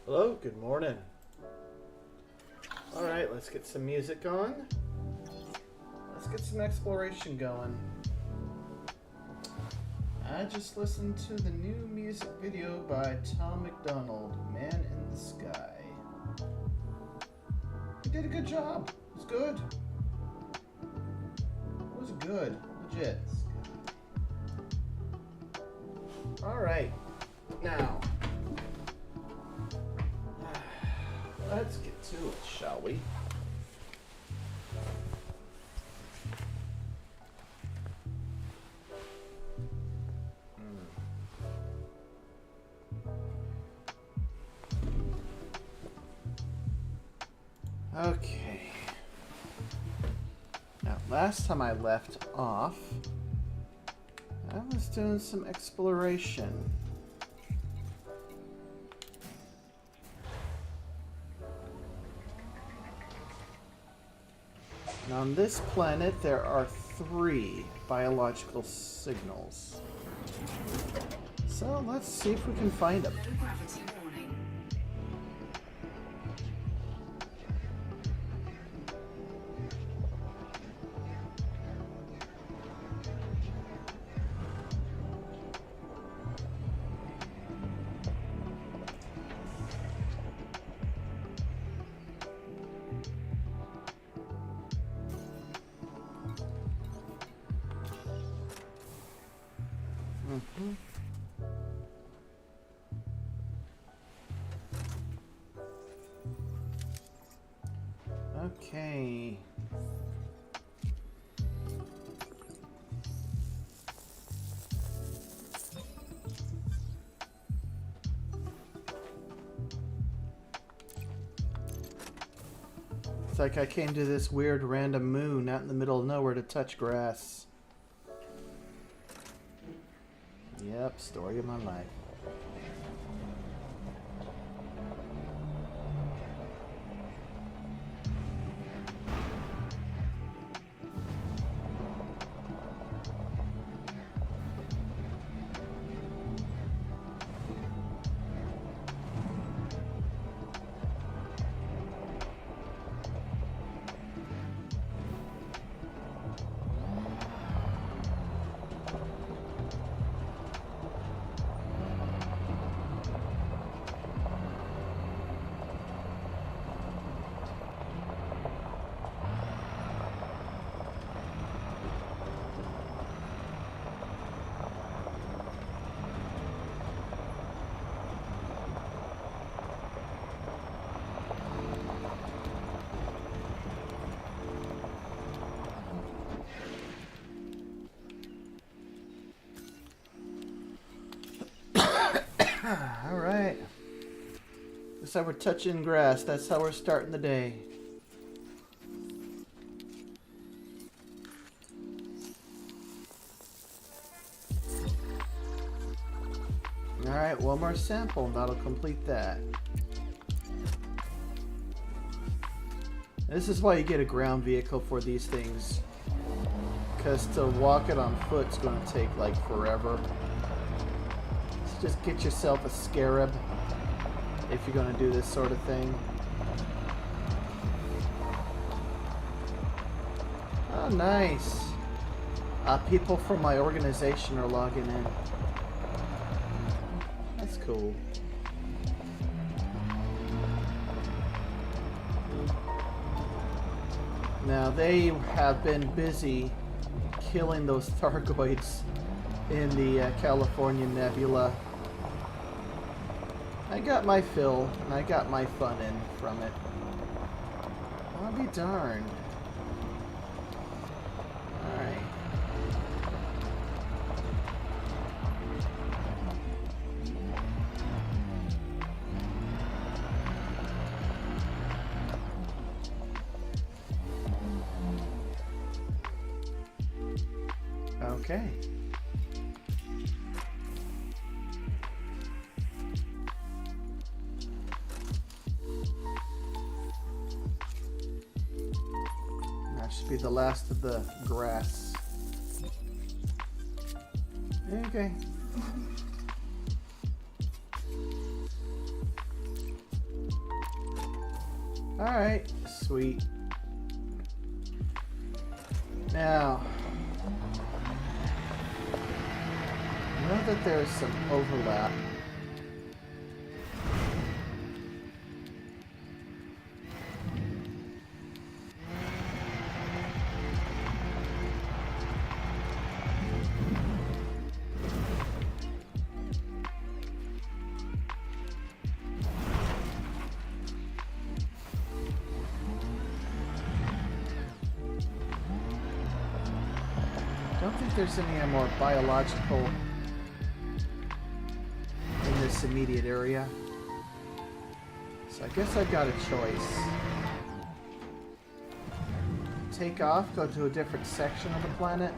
Hello, good morning. Alright, let's get some music on. Let's get some exploration going. I just listened to the new music video by Tom McDonald, Man in the Sky. He did a good job. It was good. It was good. Legit. Alright, now, let's get to it, shall we? Okay. Now, last time I left off, I was doing some exploration. And on this planet, there are 3 biological signals. So let's see if we can find them. Okay. It's like I came to this weird random moon out in the middle of nowhere to touch grass. Yep, story of my life. Alright. That's how we're touching grass. That's how we're starting the day. Alright, one more sample and that'll complete that. This is why you get a ground vehicle for these things. Because to walk it on foot is going to take like forever. Just get yourself a scarab if you're going to do this sort of thing. Oh, nice. People from my organization are logging in. That's cool. Now, they have been busy killing those Thargoids in the California Nebula. I got my fill, and I got my fun in from it. I'll be darned. Alright. Okay. Be the last of the grass. Okay. Alright, sweet. Now, I know that there's some overlap. I don't think there's any more biological in this immediate area. So I guess I've got a choice. Take off, go to a different section of the planet,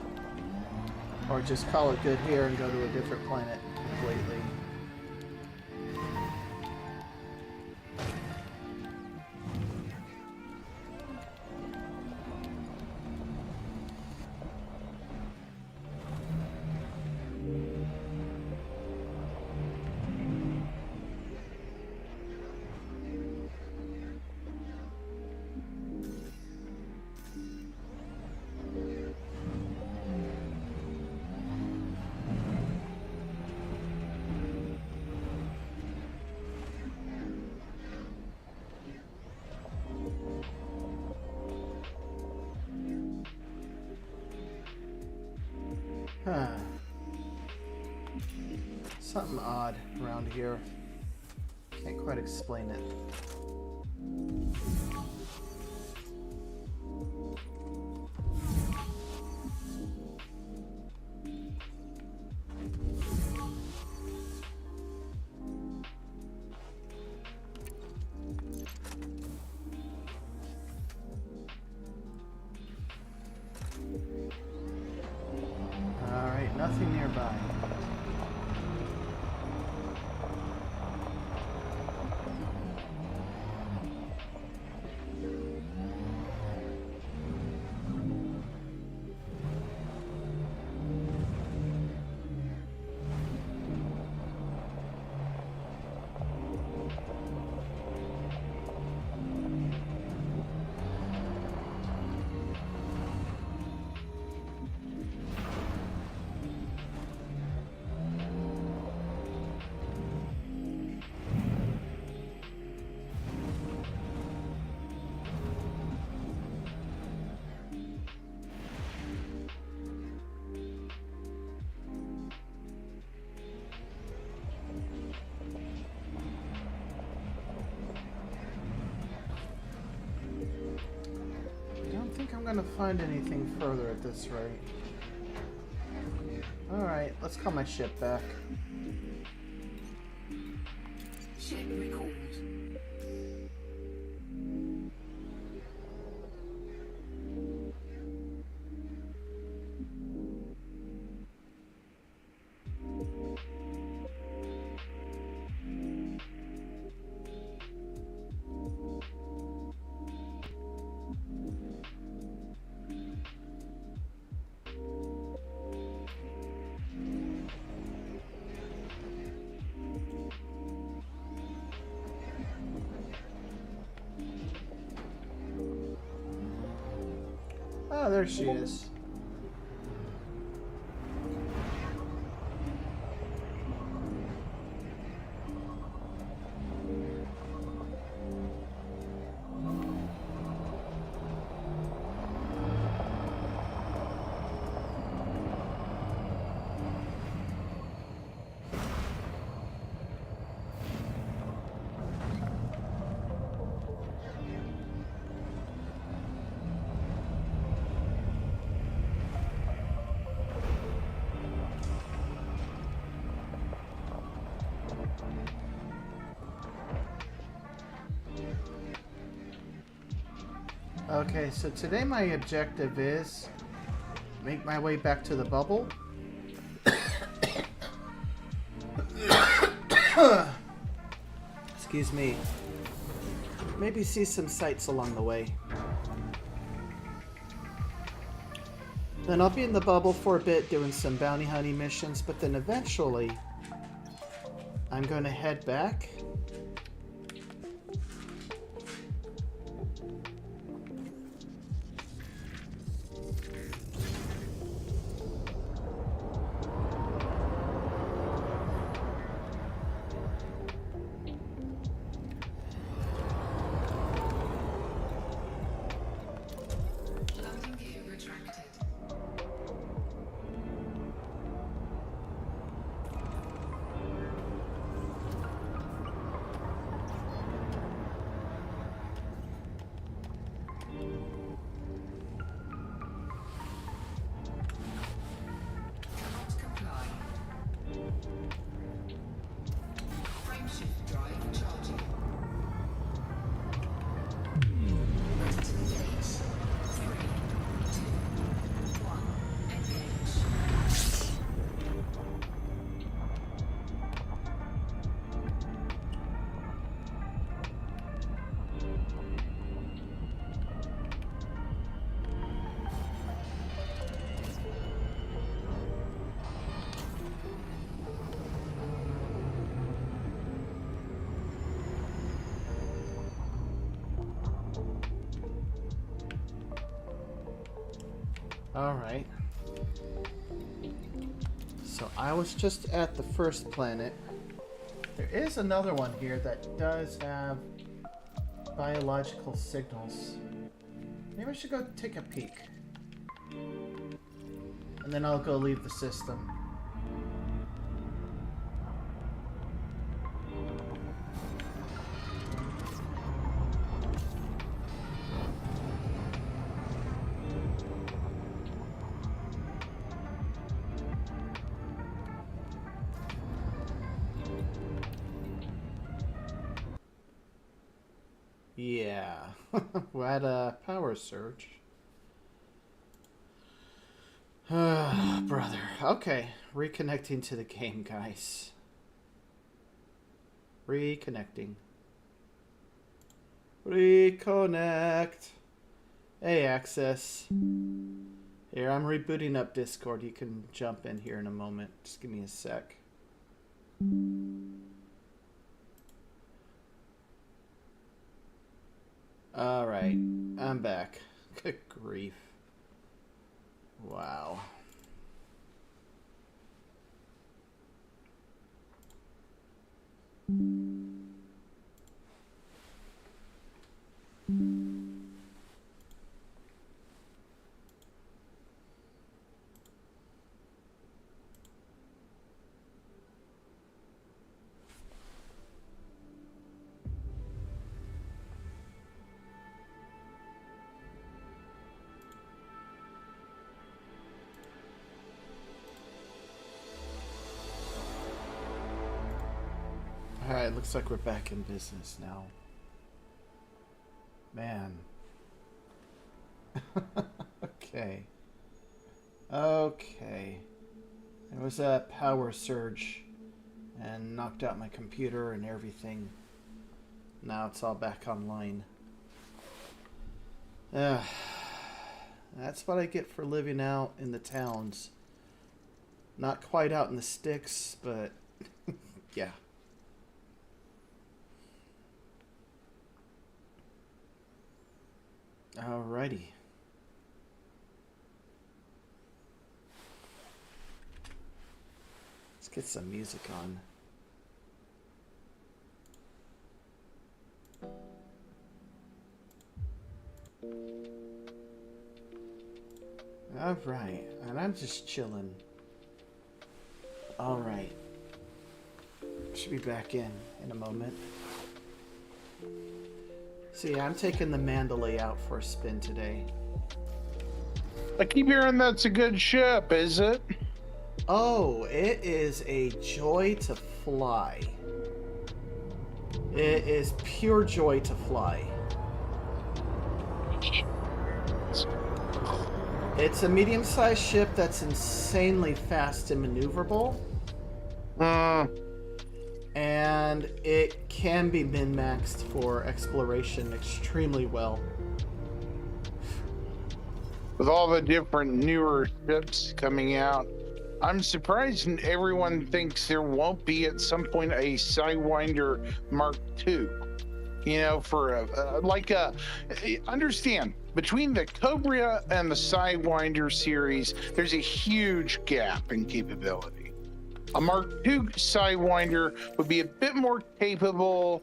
or just call it good here and go to a different planet completely. Huh. Something odd around here. Can't quite explain it. Alright, nothing nearby. I'm gonna find anything further at this rate. Alright, let's call my ship back. Ship recalled. Oh, there she is. Okay, so today my objective is make my way back to the bubble. Excuse me. Maybe see some sights along the way. Then I'll be in the bubble for a bit doing some bounty hunting missions, but then eventually I'm going to head back Landing gear retracted. Cannot comply. Frameshift drive charging. Ready to engage. 3, 2, 1. Engage. All right. So I was just at the first planet. There is another one here that does have biological signals. Maybe I should go take a peek. And then I'll go leave the system. Yeah, we're at a power surge. Brother. Okay, reconnecting to the game, guys. Reconnecting. Reconnect. Hey, Access. Here, I'm rebooting up Discord. You can jump in here in a moment. Just give me a sec. Alright, I'm back. Good grief. Wow. Alright, looks like we're back in business now. Man. Okay. Okay. There was a power surge and knocked out my computer and everything. Now it's all back online. That's what I get for living out in the towns. Not quite out in the sticks, but yeah. Alrighty. Let's get some music on. Alright, and I'm just chilling. Alright. Should be back in a moment. See, I'm taking the Mandalay out for a spin today. I keep hearing that's a good ship, is it? Oh, it is a joy to fly. It is pure joy to fly. It's a medium-sized ship that's insanely fast and maneuverable. And it can be min-maxed for exploration extremely well. With all the different newer ships coming out, I'm surprised everyone thinks there won't be at some point a Sidewinder Mark II. You know, for understand, between the Cobra and the Sidewinder series, there's a huge gap in capability. A Mark II Sidewinder would be a bit more capable,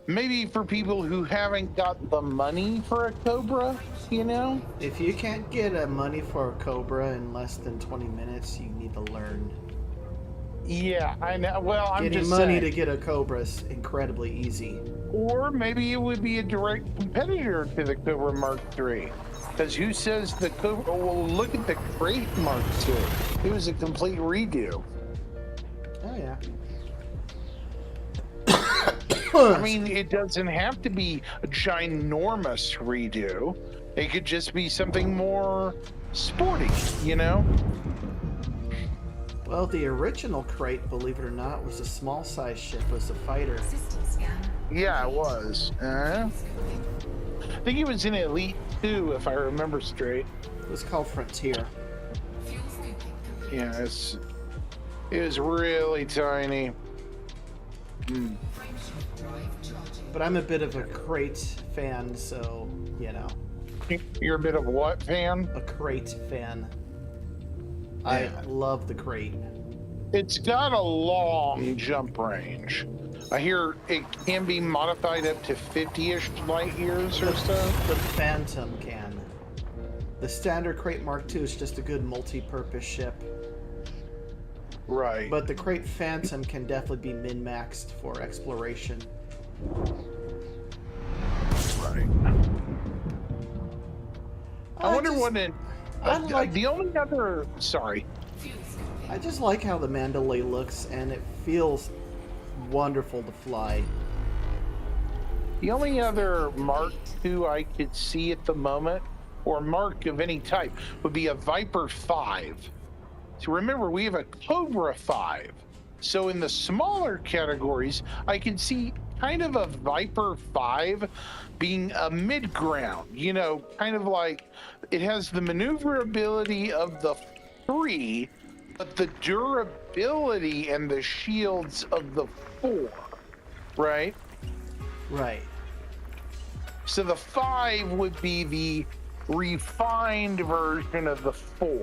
maybe for people who haven't got the money for a Cobra, you know? If you can't get money for a Cobra in less than 20 minutes, you need to learn. Yeah, I know. Well, I'm Getting just money saying. to get a Cobra is incredibly easy. Or maybe it would be a direct competitor to the Cobra Mark III. Because who says the Cobra? Well, look at the Crate Mark II. It was a complete redo. Oh, yeah. I mean, it doesn't have to be a ginormous redo. It could just be something more sporty, you know? Well, the original Crate, believe it or not, was a small size ship, was a fighter. System scan. Yeah, it was. I think it was in Elite 2, if I remember straight. It was called Frontier. Fuel scooping complete. Yeah, it was really tiny. Frameshift drive charging. But I'm a bit of a Crate fan, so, you know. You're a bit of what fan? A Crate fan. I Yeah. love the Crate. It's got a long jump range. I hear it can be modified up to 50-ish light years or so. The Phantom can. The standard Crate Mark II is just a good multi-purpose ship. Right. But the Crate Phantom can definitely be min-maxed for exploration. Right. I wonder just- what it. I like- the only other. Sorry. Fuel scooping. I just like how the Mandalay looks, and it feels wonderful to fly. The only other Mark II I could see at the moment, or Mark of any type, would be a Viper 5. So remember, we have a Cobra 5. So in the smaller categories, I can see kind of a Viper 5 being a mid-ground, you know, kind of like it has the maneuverability of the 3, but the durability and the shields of the 4, right? Right. So the 5 would be the refined version of the 4.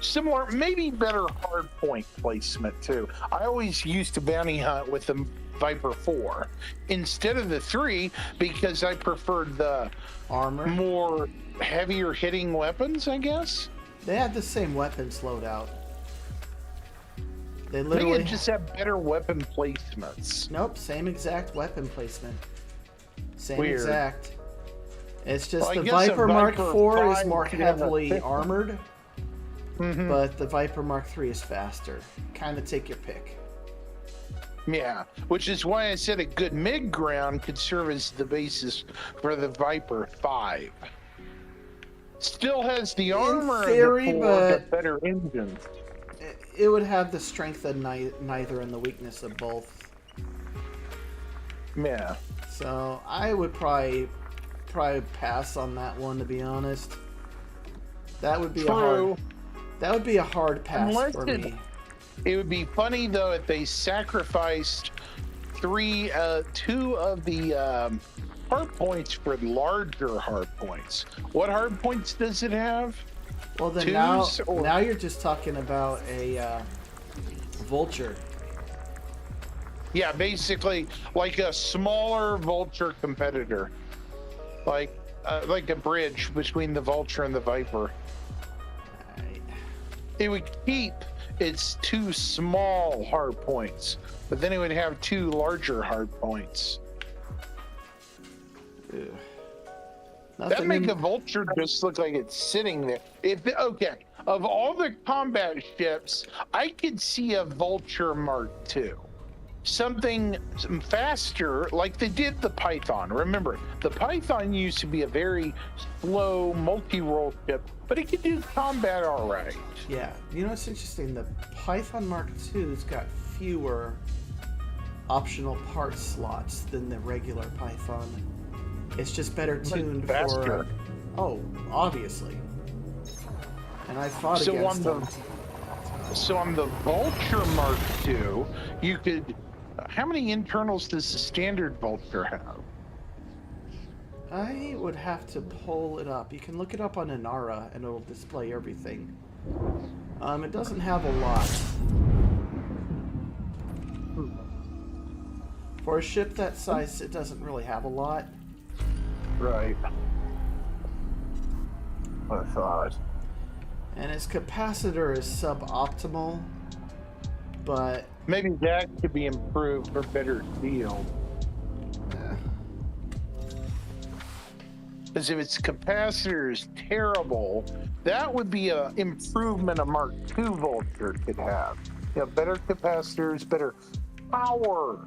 Similar, maybe better hard point placement too. I always used to bounty hunt with the Viper 4 instead of the 3 because I preferred the Armor. more heavier hitting weapons, I guess. They had the same weapons loadout. They Maybe literally it just have better weapon placements. Nope, same exact weapon placement. Same Weird. exact. It's just Well, I the guess a Viper Mark Viper IV is 5 more could have a heavily pistol. armored, Mhm. but the Viper Mark III is faster. Kind of take your pick. Yeah, which is why I said a good mid-ground could serve as the basis for the Viper 5. Still has the armor theory, of the 4, but- better engines. It would have the strength of neither and the weakness of both. Yeah. So I would probably pass on that one, to be honest. That would be a True. hard pass Unless for it- me. It would be funny though if they sacrificed two of the hard points for larger hard points. What hard points does it have? Well, then twos or- now you're just talking about a vulture. Yeah, basically like a smaller vulture competitor, like a bridge between the vulture and the Viper. Alright. It would keep its two small hard points, but then it would have two larger hard points. Ew. That Nothing make in- a vulture just look like it's sitting there. Okay, of all the combat ships, I could see a Vulture Mark II. Something faster, like they did the Python. Remember, the Python used to be a very slow multi-role ship, but it could do combat all right. Yeah, you know what's interesting? The Python Mark II's got fewer optional part slots than the regular Python. It's just better tuned faster. for. Oh, obviously. And I fought So against them. So on the Vulture Mark II, you could How many internals does the standard Vulture have? I would have to pull it up. You can look it up on Inara and it'll display everything. It doesn't have a lot. For a ship that size, it doesn't really have a lot. Right. What I thought. And its capacitor is suboptimal, but Maybe that could be improved for better shield. Because if its capacitor is terrible, that would be an improvement a Mark II Vulture could have. You know, better capacitors, better power.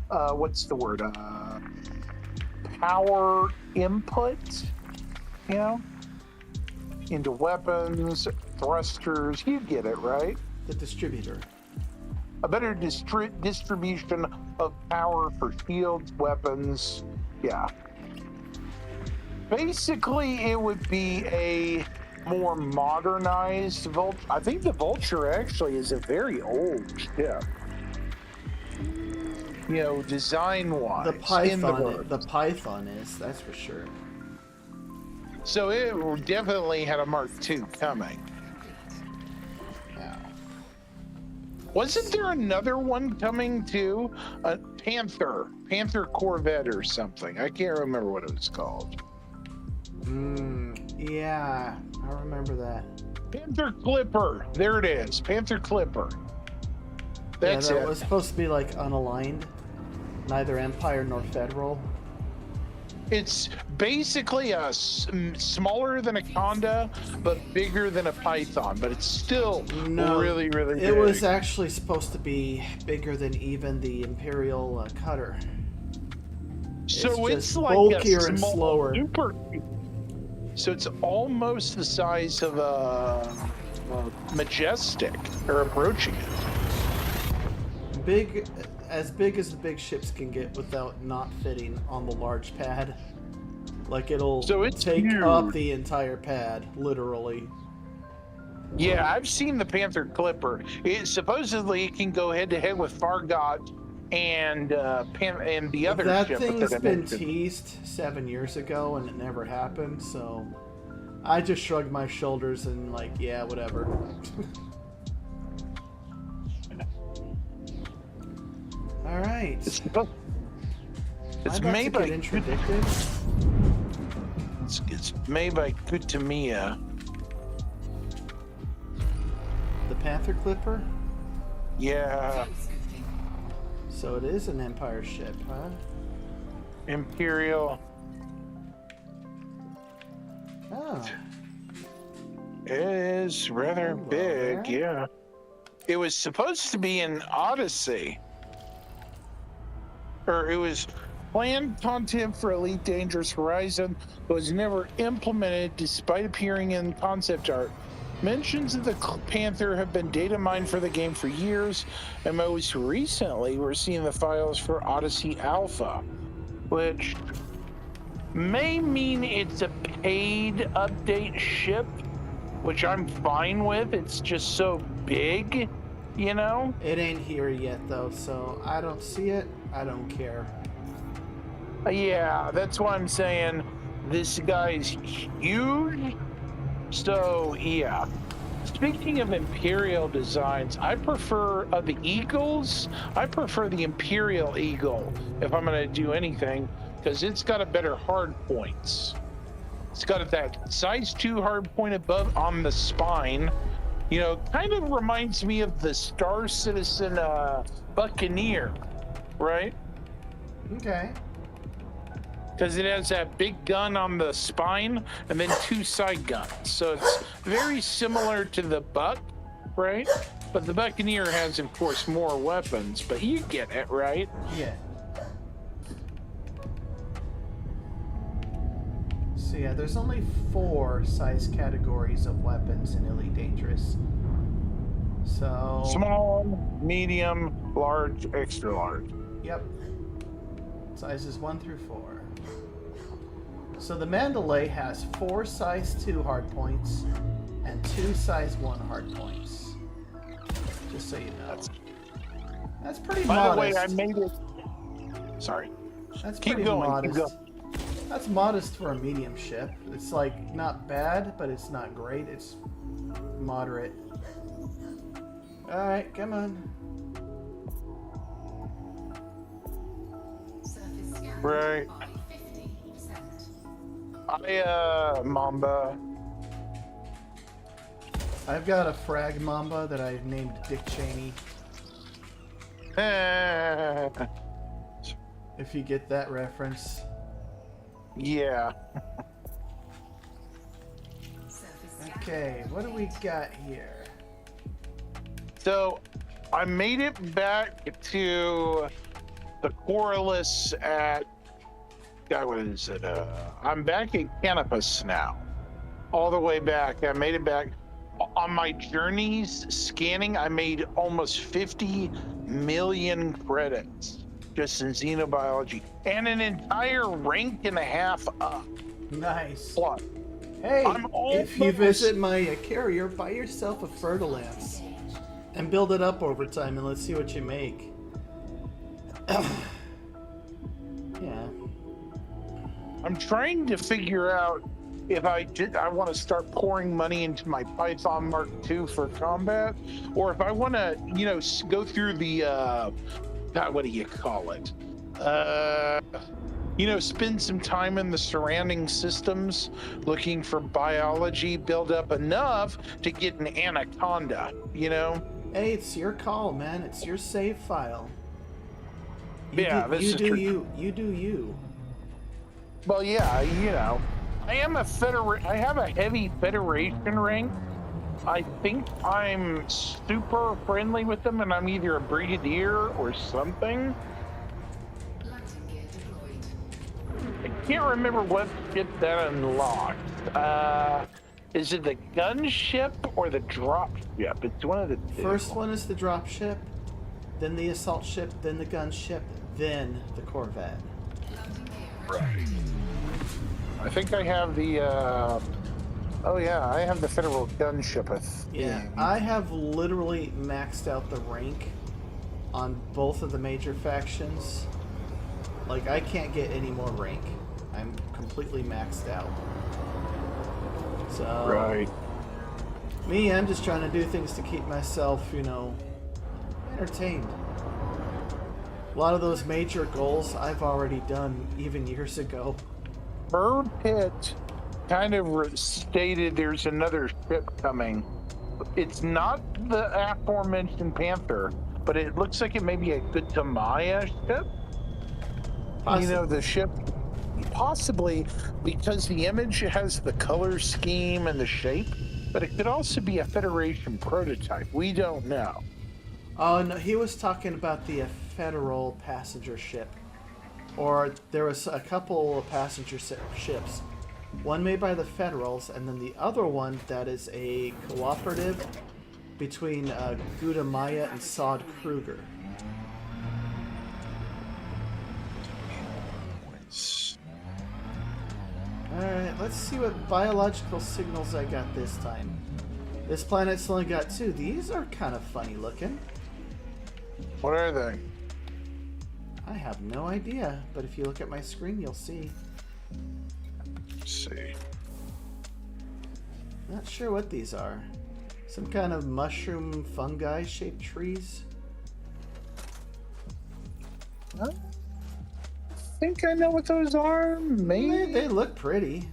What's the word? Power input. You know, into weapons, thrusters. You get it, right? the distributor. A better distribution of power for shields, weapons. Yeah. Basically, it would be a more modernized Vulture. I think the Vulture actually is a very old ship. You know, design-wise. The Python is, that's for sure. So it definitely had a Mark II coming. Wasn't there another one coming too? A Panther Corvette or something. I can't remember what it was called. Yeah, I remember that. Panther Clipper. There it is. Panther Clipper. That's yeah, that it. was supposed to be like unaligned, neither Empire nor Federal. It's basically a smaller than a Conda, but bigger than a Python. But it's still really, really big. It was actually supposed to be bigger than even the Imperial Cutter. So it's like bulkier a and small, slower. So it's almost the size of a Majestic, or approaching it. As big as the big ships can get without not fitting on the large pad. Like it'll take huge. up the entire pad, literally. Yeah, I've seen the Panther Clipper. Supposedly it can go head to head with Fargot and the other That ship. thing's that I been mentioned. teased 7 years ago and it never happened, so I just shrugged my shoulders and like, yeah, whatever. All right. It's made by interdicted. It's made by Kutamiya. The Panther Clipper. Yeah, So it is an Empire ship, huh? Imperial. Oh. It is rather Hello big. there. Yeah. It was supposed to be an Odyssey. Or it was planned content for Elite Dangerous Horizon, but was never implemented despite appearing in concept art. Mentions of the Panther have been data mined for the game for years, and most recently we're seeing the files for Odyssey Alpha, which may mean it's a paid update ship, which I'm fine with. It's just so big, you know? It ain't here yet though, so I don't see it. I don't care. Yeah, that's why I'm saying this guy's huge. So, yeah. Speaking of Imperial designs, I prefer the Eagles. I prefer the Imperial Eagle if I'm going to do anything, because it's got a better hard points. It's got that size 2 hard point above on the spine. You know, kind of reminds me of the Star Citizen Buccaneer, right? Okay. Because it has that big gun on the spine and then 2 side guns. So it's very similar to the Buck, right? But the Buccaneer has, of course, more weapons, but you get it, right? Yeah. So yeah, there's only 4 size categories of weapons in Elite Dangerous. So Small, medium, large, extra large. Yep. Sizes 1 through 4. So the Mandalay has 4 size 2 hard points and 2 size 1 hard points. Just so you know. That's pretty By modest. the way, I made it. Sorry. That's Keep pretty going. modest. Keep going. That's modest for a medium ship. It's like not bad, but it's not great. It's moderate. All right, come on. Surface scan Right. by 50%. Mamba. I've got a frag mamba that I've named Dick Cheney. If you get that reference. Yeah. Surface scan. Okay, what do we got here? So I made it back to the Corliss at. God, what is it? I'm back at Canopus now. All the way back. I made it back. On my journeys scanning, I made almost 50 million credits just in xenobiology and an entire rank and a half up. Nice. Plus. Hey, I'm if you almost- visit my carrier, buy yourself a Fertilance and build it up over time, and let's see what you make. Yeah. I'm trying to figure out if I want to start pouring money into my Python Mark II for combat, or if I want to, go through the, God, what do you call it? Spend some time in the surrounding systems looking for biology, build up enough to get an anaconda, Hey, it's your call, man. It's your save file. Yeah, this you is do true. you. You do you. Well, yeah, I am I have a heavy Federation rank. I think I'm super friendly with them, and I'm either a brigadier or something. Landing gear deployed. I can't remember what ship that unlocked. Is it the gunship or the drop ship? It's one of the two. First one is the drop ship, then the assault ship, then the gunship, then the corvette. Landing gear Right. I think I have the. Oh yeah, I have the Federal gunship. Yeah, I have literally maxed out the rank on both of the major factions. Like, I can't get any more rank. I'm completely maxed out. So, Right. me, I'm just trying to do things to keep myself, entertained. A lot of those major goals I've already done even years ago. Bird Pit kind of stated there's another ship coming. It's not the aforementioned Panther, but it looks like it may be a good Tamaya ship. The ship, possibly because the image has the color scheme and the shape, but it could also be a Federation prototype. We don't know. Oh, no, he was talking about the Federal passenger ship. Or there was a couple of passenger ships. One made by the Federals, and then the other one that is a cooperative between Gudamaya and Sod Kruger. Alright, let's see what biological signals I got this time. This planet's only got 2. These are kind of funny looking. What are they? I have no idea, but if you look at my screen, you'll see. Let's see. Not sure what these are. Some kind of mushroom fungi shaped trees. I think I know what those are. Maybe. They look pretty.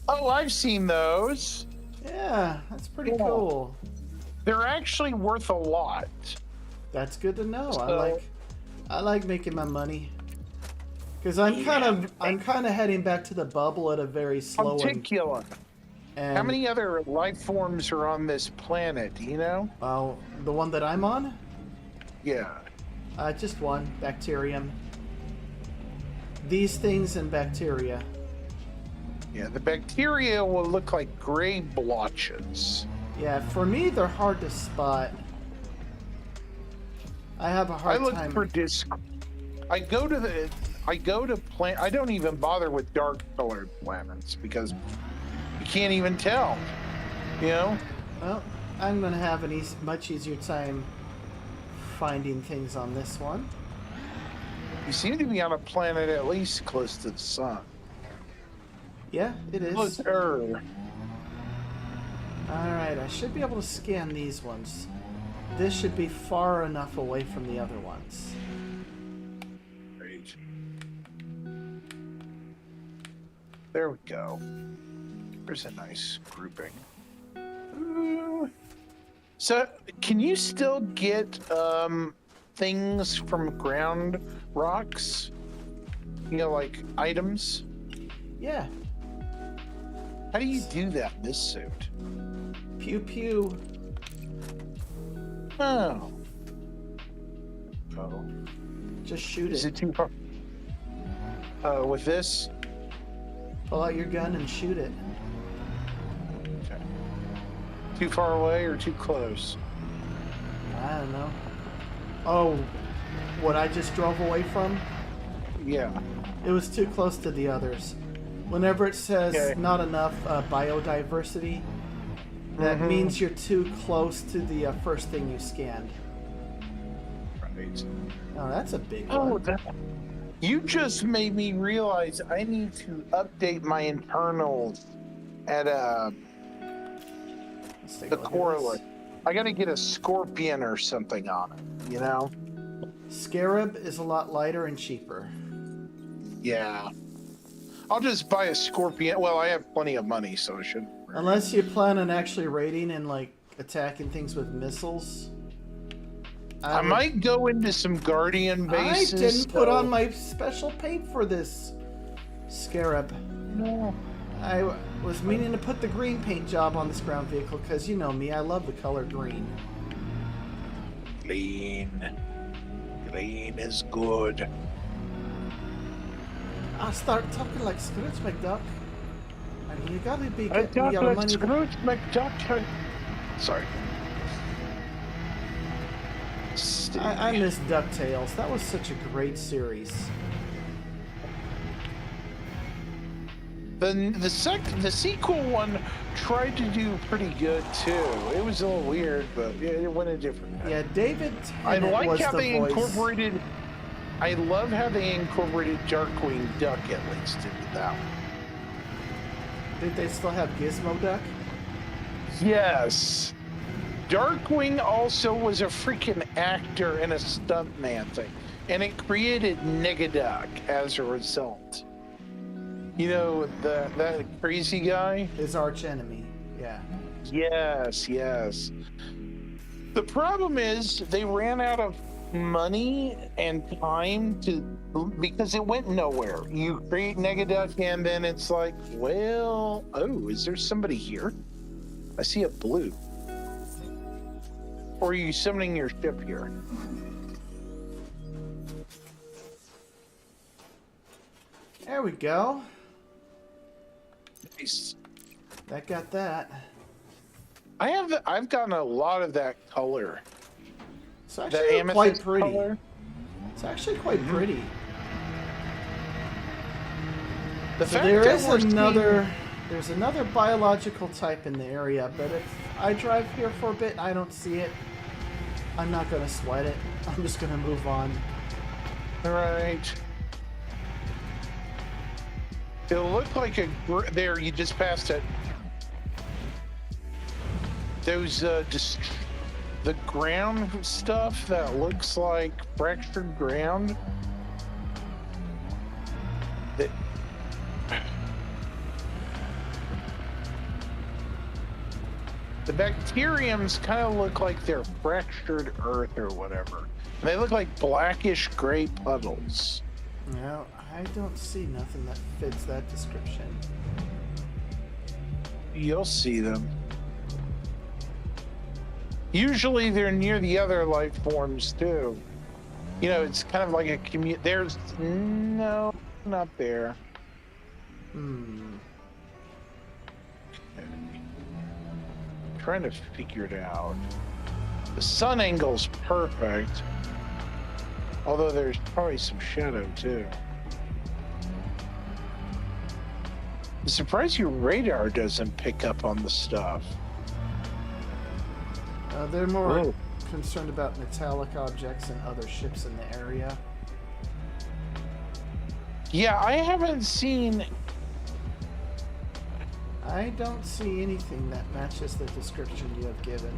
Oh, I've seen those. Yeah, that's pretty Yeah. cool. They're actually worth a lot. That's good to know. So- I like making my money. Because I'm kind of heading back to the bubble at a very slow Particular. and How many other life forms are on this planet? Do you know? oh, the one that I'm on? Yeah. Just one, bacterium. These things and bacteria. Yeah, the bacteria will look like gray blotches. Yeah, for me they're hard to spot. I have a I hard look time. for disc. I go to plant. I don't even bother with dark colored planets because you can't even tell. Well, I'm gonna have an much easier time finding things on this one. You seem to be on a planet at least close to the sun. Yeah, it is. Closer. Alright, I should be able to scan these ones. This should be far enough away from the other ones. Great. There we go. There's a nice grouping. Ooh. So, can you still get things from ground rocks? You know, like items? Yeah. How do you do that in this suit? Pew pew. Oh. Oh. Just shoot Is it. it too far? With this? Pull out your gun and shoot it. Okay. Too far away or too close? I don't know. Oh, what I just drove away from? Yeah. It was too close to the others. Whenever it says Okay. not enough biodiversity, that means you're too close to the first thing you scanned. Right. Oh, that's a big Oh, one. you just made me realize I need to update my internals at Let's take the a look at correlate. this. I got to get a scorpion or something on it, you know? Scarab is a lot lighter and cheaper. Yeah. I'll just buy a scorpion. Well, I have plenty of money, so it shouldn't. Unless you plan on actually raiding and like attacking things with missiles. I would- might go into some guardian bases. I didn't put so- on my special paint for this scarab. No. I was meaning to put the green paint job on this ground vehicle because you know me, I love the color green. Green. Green is good. I'll start talking like Scrooge McDuck. And you gotta be I getting talk your like money. Scrooge McDuck. Sorry. I miss DuckTales. That was such a great series. The sequel one tried to do pretty good too. It was a little weird, but it went a different way. Yeah, David I Tennant like was how the they voice. incorporated. I love how they incorporated Darkwing Duck at least into that one. Did they still have Gizmo Duck? Yes. Darkwing also was a freaking actor and a stuntman thing, and it created Negaduck as a result. You know, that crazy guy? His arch enemy. Yeah. Yes, yes. The problem is they ran out of money and time because it went nowhere. You create Negaduck and then it's like, well, oh, is there somebody here? I see a blue. Or are you summoning your ship here? There we go. Nice. That got that. I've gotten a lot of that color. It's The actually amethyst quite pretty. color. It's actually quite pretty. The So fact there that is we're seeing- there's another biological type in the area, but if I drive here for a bit and I don't see it, I'm not gonna sweat it. I'm just gonna move on. Right. It'll look like there. You just passed it. Those just the ground stuff that looks like fractured ground. That the bacteriums kind of look like they're fractured earth or whatever. And they look like blackish gray puddles. No, I don't see nothing that fits that description. You'll see them. Usually they're near the other life forms too. You know, it's kind of like a there's no, not there. Hmm. Okay. Trying to figure it out. The sun angle's perfect. Although there's probably some shadow too. I'm surprised your radar doesn't pick up on the stuff. They're more Whoa. concerned about metallic objects and other ships in the area. Yeah, I haven't seen. I don't see anything that matches the description you have given.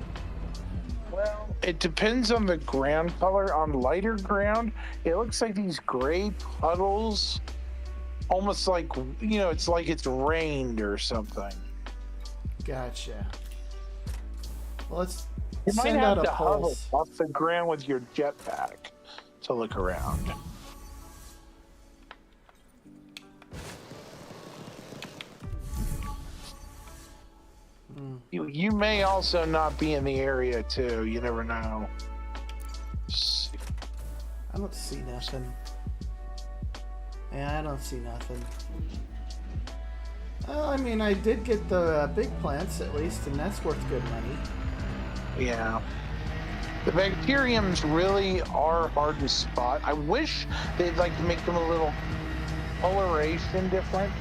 Well, it depends on the ground color. On lighter ground, it looks like these gray puddles, almost like, it's like it's rained or something. Gotcha. Well, let's You might send have out to a hover pulse. off the ground with your jetpack to look around. You may also not be in the area too. You never know. I don't see nothing. Yeah, I don't see nothing. I mean, I did get the big plants at least, and that's worth good money. Yeah. The bacteriums really are hard to spot. I wish they'd like to make them a little coloration different.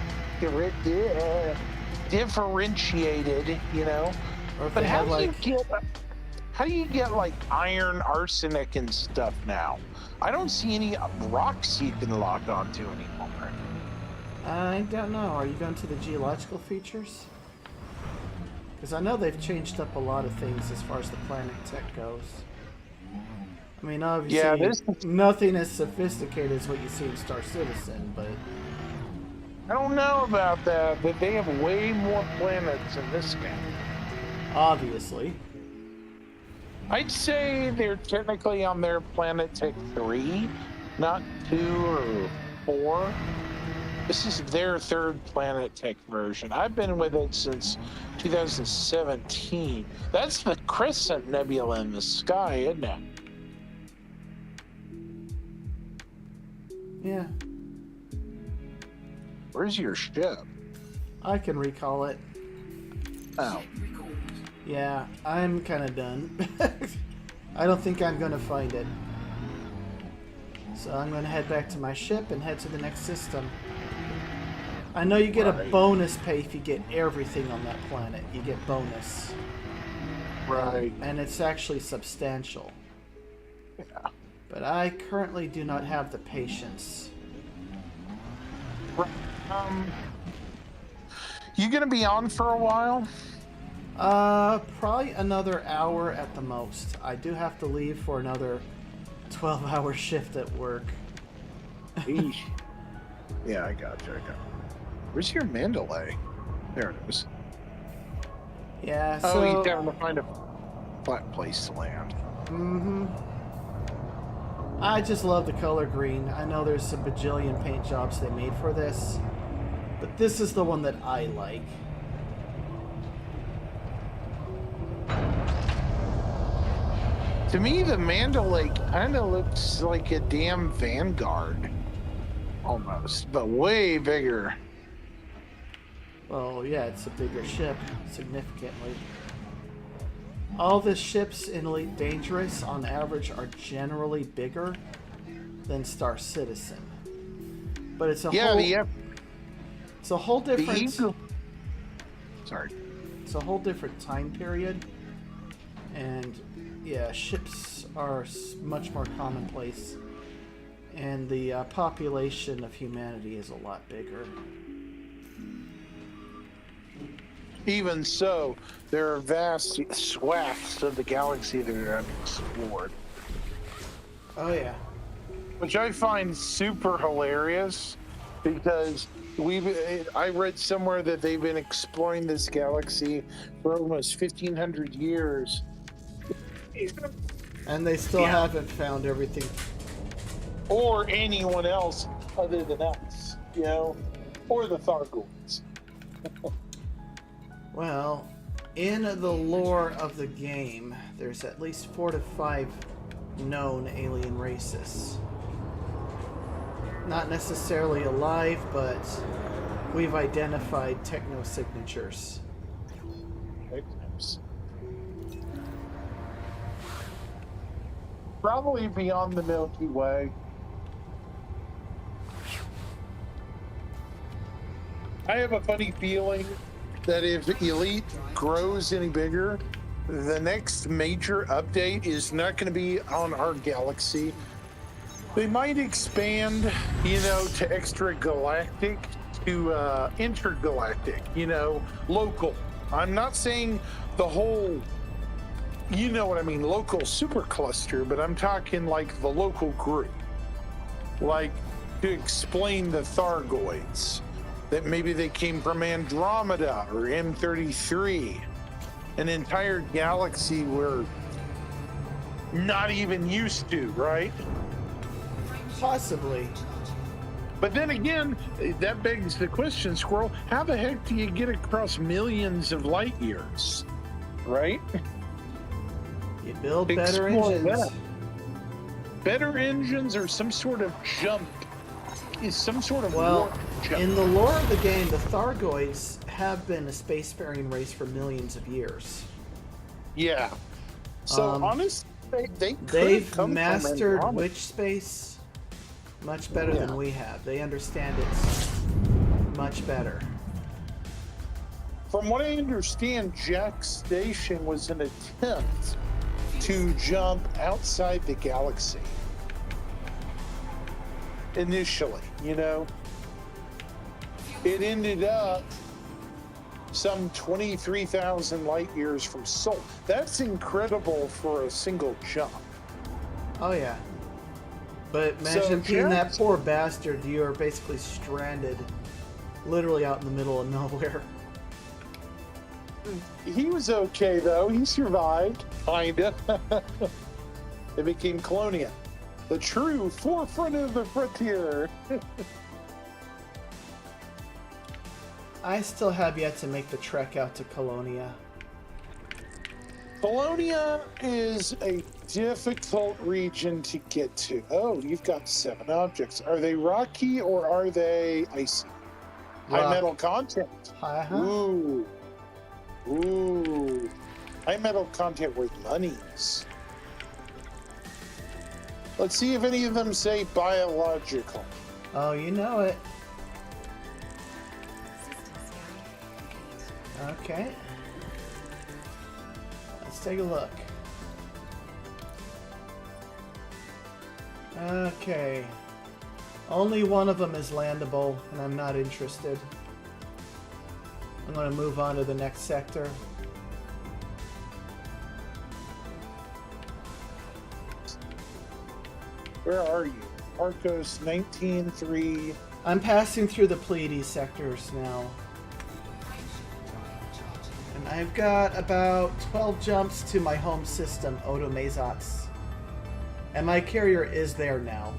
Differentiated, Or if But they how had do like, how do you get like iron, arsenic, and stuff now? I don't see any rocks you can lock onto anymore. I don't know. Are you going to the geological features? Because I know they've changed up a lot of things as far as the planet tech goes. I mean, obviously, Yeah, this nothing as sophisticated as what you see in Star Citizen, but I don't know about that, but they have way more planets in this game. obviously. I'd say they're technically on their Planet Tech 3, not 2 or 4. This is their third Planet Tech version. I've been with it since 2017. That's the Crescent Nebula in the sky, isn't it? Yeah, Where's your ship? I can recall it. Oh. Yeah, I'm kind of done. I don't think I'm going to find it. So I'm going to head back to my ship and head to the next system. I know you get a Right. bonus pay if you get everything on that planet. You get bonus. Right. And it's actually substantial. Yeah. But I currently do not have the patience. You gonna be on for a while? Probably another hour at the most. I do have to leave for another 12-hour shift at work. Eesh. Yeah, I got you. Where's your Mandalay? There it is. Yeah, Oh, so... you down to find a flat place to land. Mm-hmm. I just love the color green. I know there's some bajillion paint jobs they made for this, but this is the one that I like. To me, the Mandalay kind of looks like a damn Vanguard. Almost, but way bigger. Well, yeah, it's a bigger ship, significantly. All the ships in Elite Dangerous, on average, are generally bigger than Star Citizen. But it's a it's a whole the different Eagle. Sorry. it's a whole different time period, and yeah, ships are much more commonplace, and the population of humanity is a lot bigger. Even so, there are vast swaths of the galaxy that are unexplored, Oh yeah. which I find super hilarious because I read somewhere that they've been exploring this galaxy for almost 1,500 years. And they still Yeah. haven't found everything. Or anyone else other than us, or the Thargoids. Well, in the lore of the game, there's at least 4 to 5 known alien races. Not necessarily alive, but we've identified techno-signatures. Probably beyond the Milky Way. I have a funny feeling that if Elite grows any bigger, the next major update is not going to be on our galaxy. They might expand, to extragalactic, to intergalactic, local. I'm not saying the whole, what I mean, local supercluster, but I'm talking like the local group. Like to explain the Thargoids, that maybe they came from Andromeda or M33, an entire galaxy we're not even used to, right? Possibly. But then again, that begs the question, Squirrel, how the heck do you get across millions of light years, right? You build better Explore engines. that. Better engines or some sort of jump is some sort of Well, warp jump. in the lore of the game, the Thargoids have been a spacefaring race for millions of years. Yeah. So honestly, they've They've mastered witch space much better than we have. They understand it much better. From what I understand, Jack's station was an attempt to jump outside the galaxy. Initially, It ended up some 23,000 light years from Sol. That's incredible for a single jump. Oh yeah. But imagine So being that Jack's- poor bastard. You are basically stranded, literally out in the middle of nowhere. He was okay though. He survived, kinda. It became Colonia, the true forefront of the frontier. I still have yet to make the trek out to Colonia. Colonia is a difficult region to get to. Oh, you've got 7 objects. Are they rocky or are they icy? High Rock. metal content. Uh-huh. Ooh. Ooh. High metal content worth monies. Let's see if any of them say biological. Oh, you know it. Okay. Let's take a look. Okay. Only one of them is landable, and I'm not interested. I'm going to move on to the next sector. Where are you? Arcos 19-3. I'm passing through the Pleiades sectors now. And I've got about 12 jumps to my home system, Odomazats. And my carrier is there now.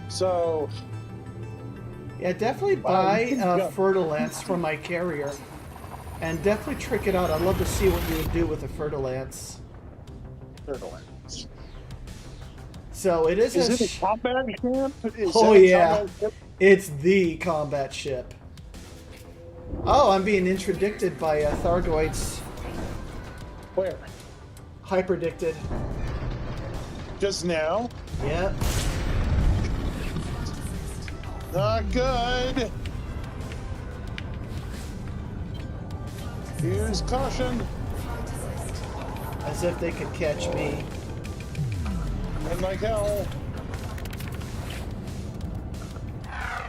So, Yeah, definitely Wow, buy you can a jump. Fertilance from my carrier. And definitely trick it out. I'd love to see what you would do with a Fertilance. Turtlelands. So it is, Is a it a combat camp? Oh, yeah. It's the combat ship. Oh, I'm being interdicted by Thargoids. Where? Hyperdicted. Just now? Yep. Not good. Use caution. As if they could catch me. And like hell.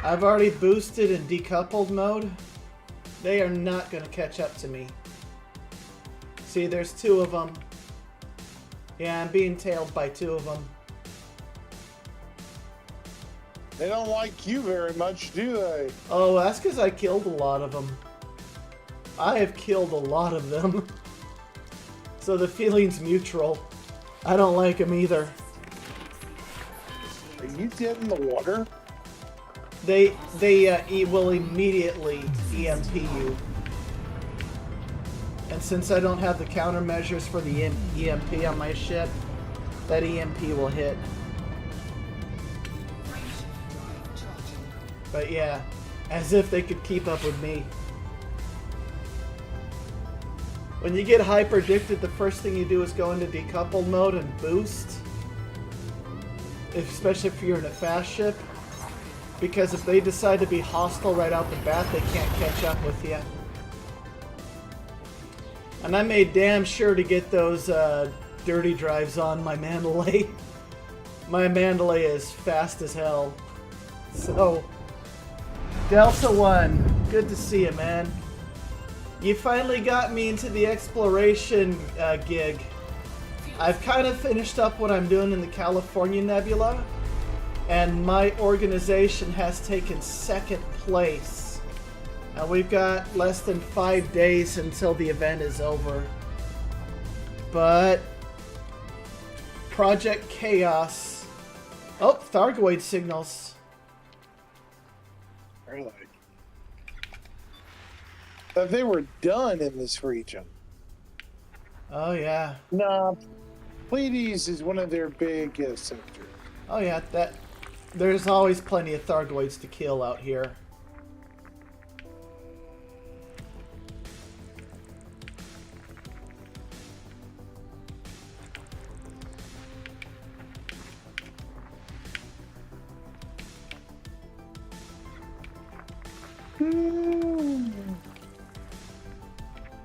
I've already boosted in decoupled mode. They are not going to catch up to me. See, there's 2 of them. Yeah, I'm being tailed by 2 of them. They don't like you very much, do they? Oh, that's because I killed a lot of them. I have killed a lot of them. So the feeling's mutual. I don't like them either. Are you dead in the water? They will immediately EMP you. And since I don't have the countermeasures for the EMP on my ship, that EMP will hit. But yeah, as if they could keep up with me. When you get hyper-addicted, the first thing you do is go into decoupled mode and boost. Especially if you're in a fast ship. Because if they decide to be hostile right out the bat, they can't catch up with you. And I made damn sure to get those dirty drives on my Mandalay. My Mandalay is fast as hell. So, Delta 1, good to see you, man. You finally got me into the exploration gig. I've kind of finished up what I'm doing in the California Nebula, and my organization has taken second place. Now we've got less than 5 days until the event is over. But Project Chaos. Oh, Thargoid signals. Really? They were done in this region. Oh yeah. No, Pleiades is one of their big sectors. Oh yeah, there's always plenty of Thargoids to kill out here.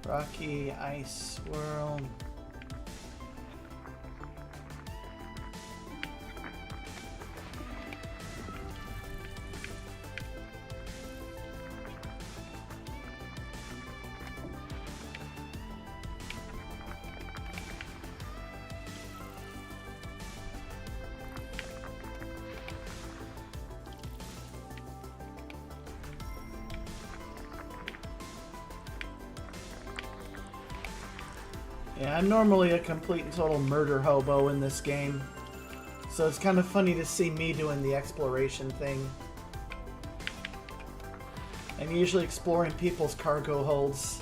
Rocky ice swirl. Yeah, I'm normally a complete and total murder hobo in this game, so it's kind of funny to see me doing the exploration thing. I'm usually exploring people's cargo holds.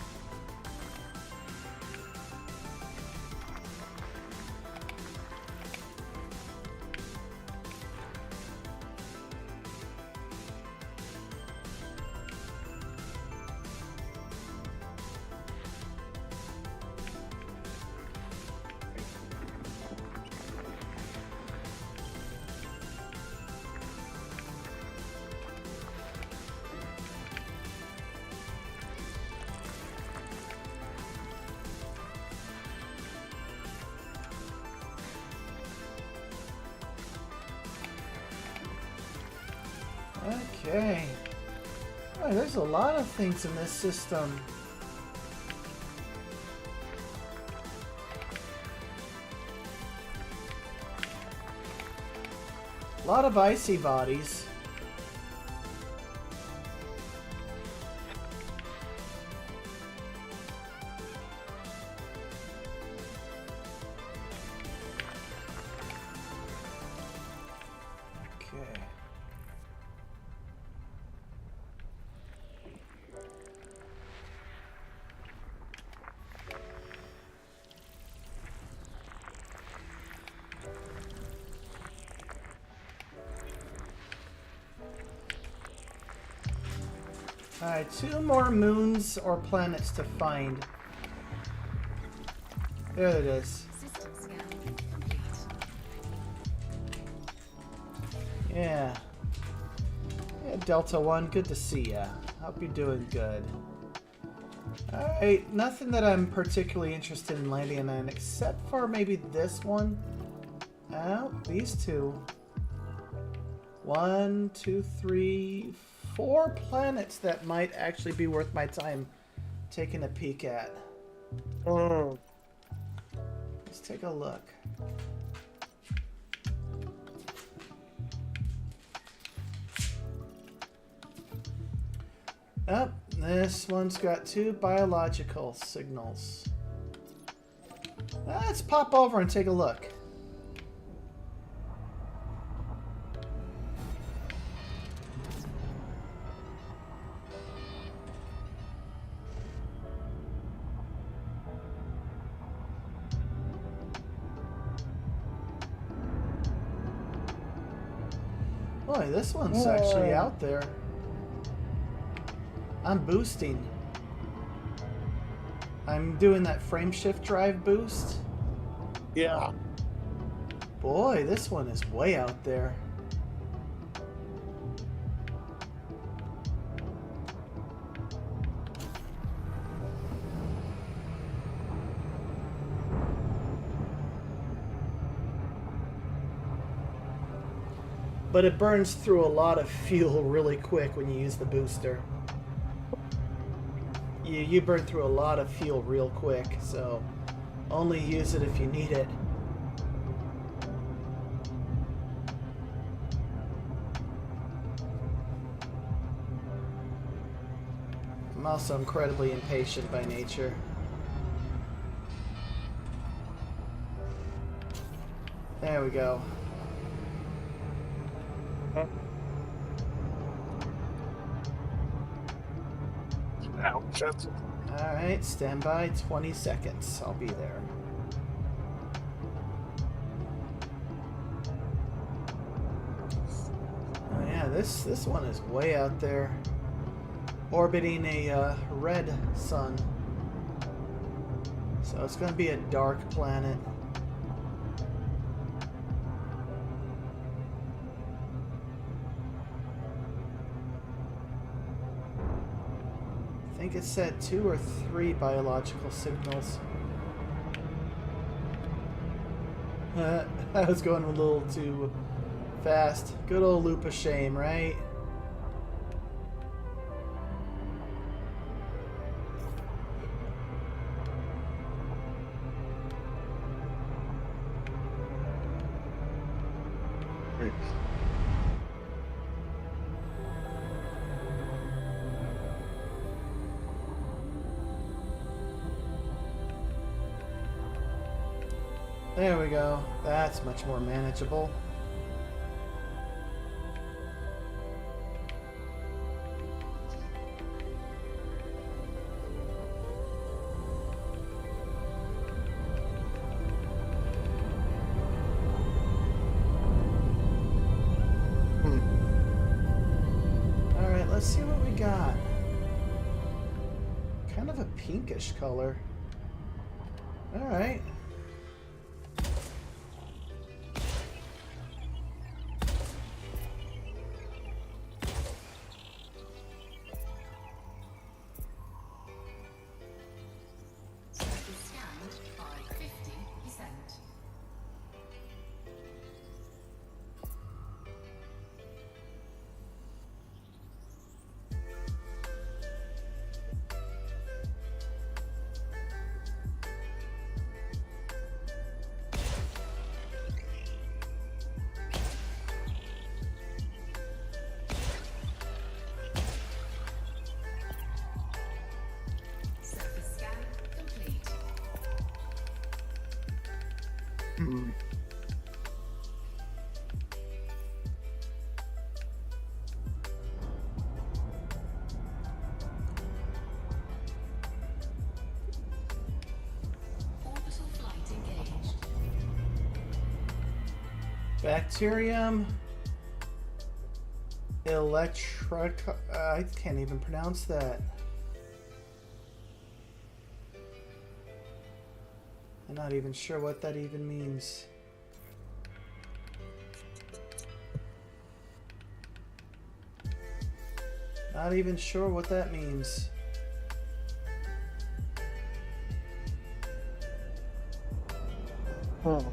Okay. Boy, there's a lot of things in this system. A lot of icy bodies. Okay. Alright, 2 more moons or planets to find. There it is. System scan complete. Yeah. Yeah, Delta 1, good to see ya. Hope you're doing good. Alright, nothing that I'm particularly interested in landing on, except for maybe this one. Oh, these two. 1, 2, 3, 4 planets that might actually be worth my time taking a peek at. Oh. Let's take a look. Oh, this one's got 2 biological signals. Let's pop over and take a look. Boy, this one's actually out there. I'm boosting. I'm doing that frame shift drive boost. Yeah. Boy, this one is way out there. but it burns through a lot of fuel really quick when you use the booster. You burn through a lot of fuel real quick, so only use it if you need it. I'm also incredibly impatient by nature. There we go. Ouch, that's... Alright, stand by 20 seconds. I'll be there. Oh yeah, this one is way out there. Orbiting a red sun. So it's going to be a dark planet. I think it said 2 or 3 biological signals. I was going a little too fast. Good old loop of shame, right? There we go. That's much more manageable. Alright, let's see what we got. Kind of a pinkish color. Alright. Bacterium, electric. I can't even pronounce that. I'm not even sure what that even means. Not even sure what that means. Oh.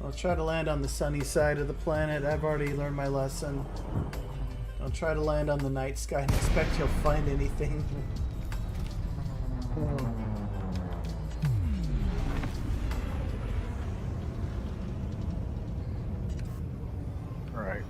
I'll try to land on the sunny side of the planet. I've already learned my lesson. Don't try to land on the night sky and expect you'll find anything. Right.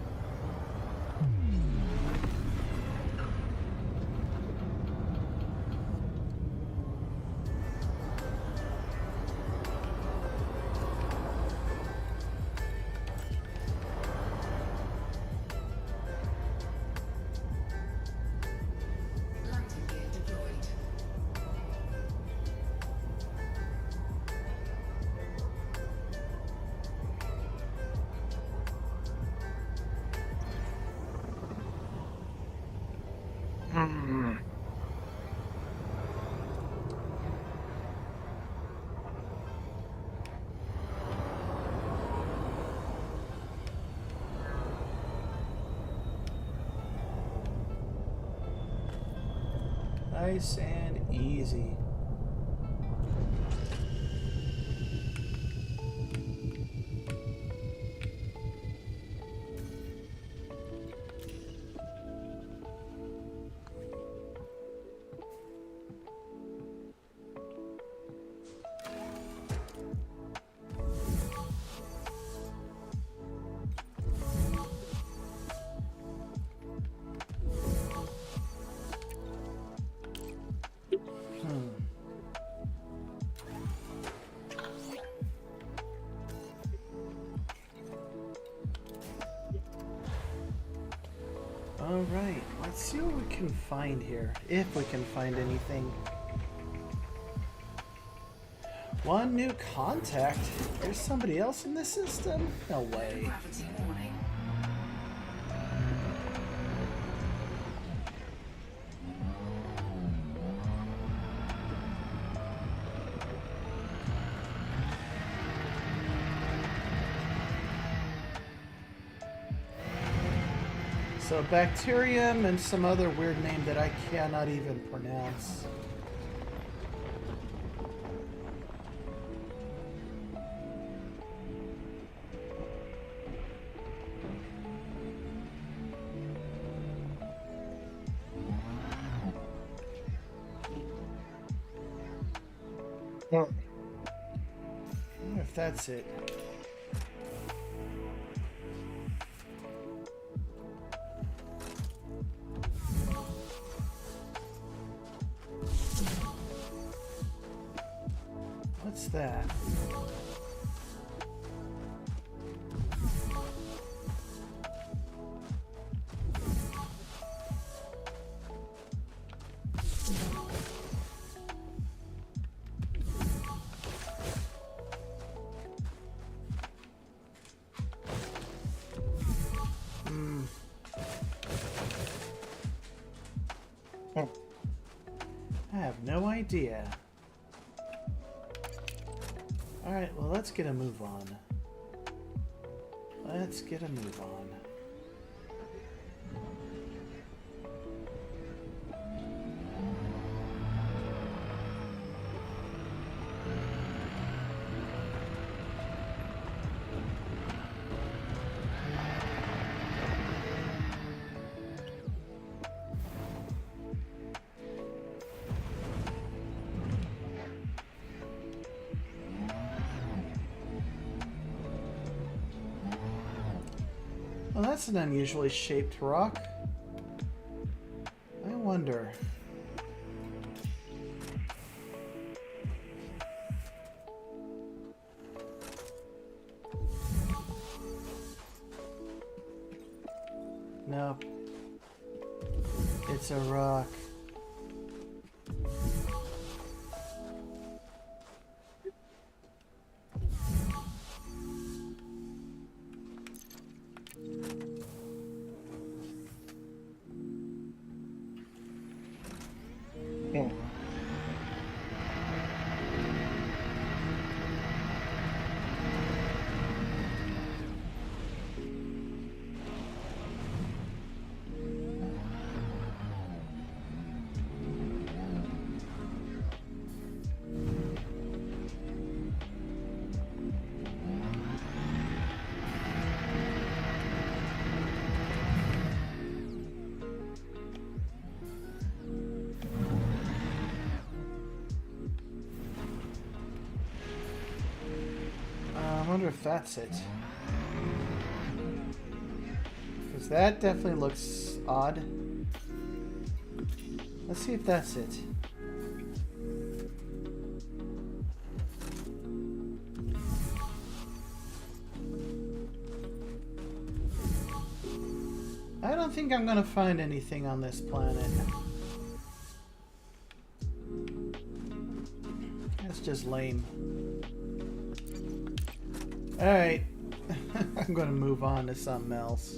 Nice and easy. Alright, let's see what we can find here. If we can find anything. One new contact? There's somebody else in this system? No way. Gravity warning. So bacterium and some other weird name that I cannot even pronounce. I wonder if that's it. What's that? I have no idea. Alright, well, let's get a move on. Let's get a move on. Well, that's an unusually shaped rock. I wonder. Nope. It's a rock. I wonder if that's it. Because that definitely looks odd. Let's see if that's it. I don't think I'm gonna find anything on this planet. That's just lame. Alright. I'm gonna move on to something else.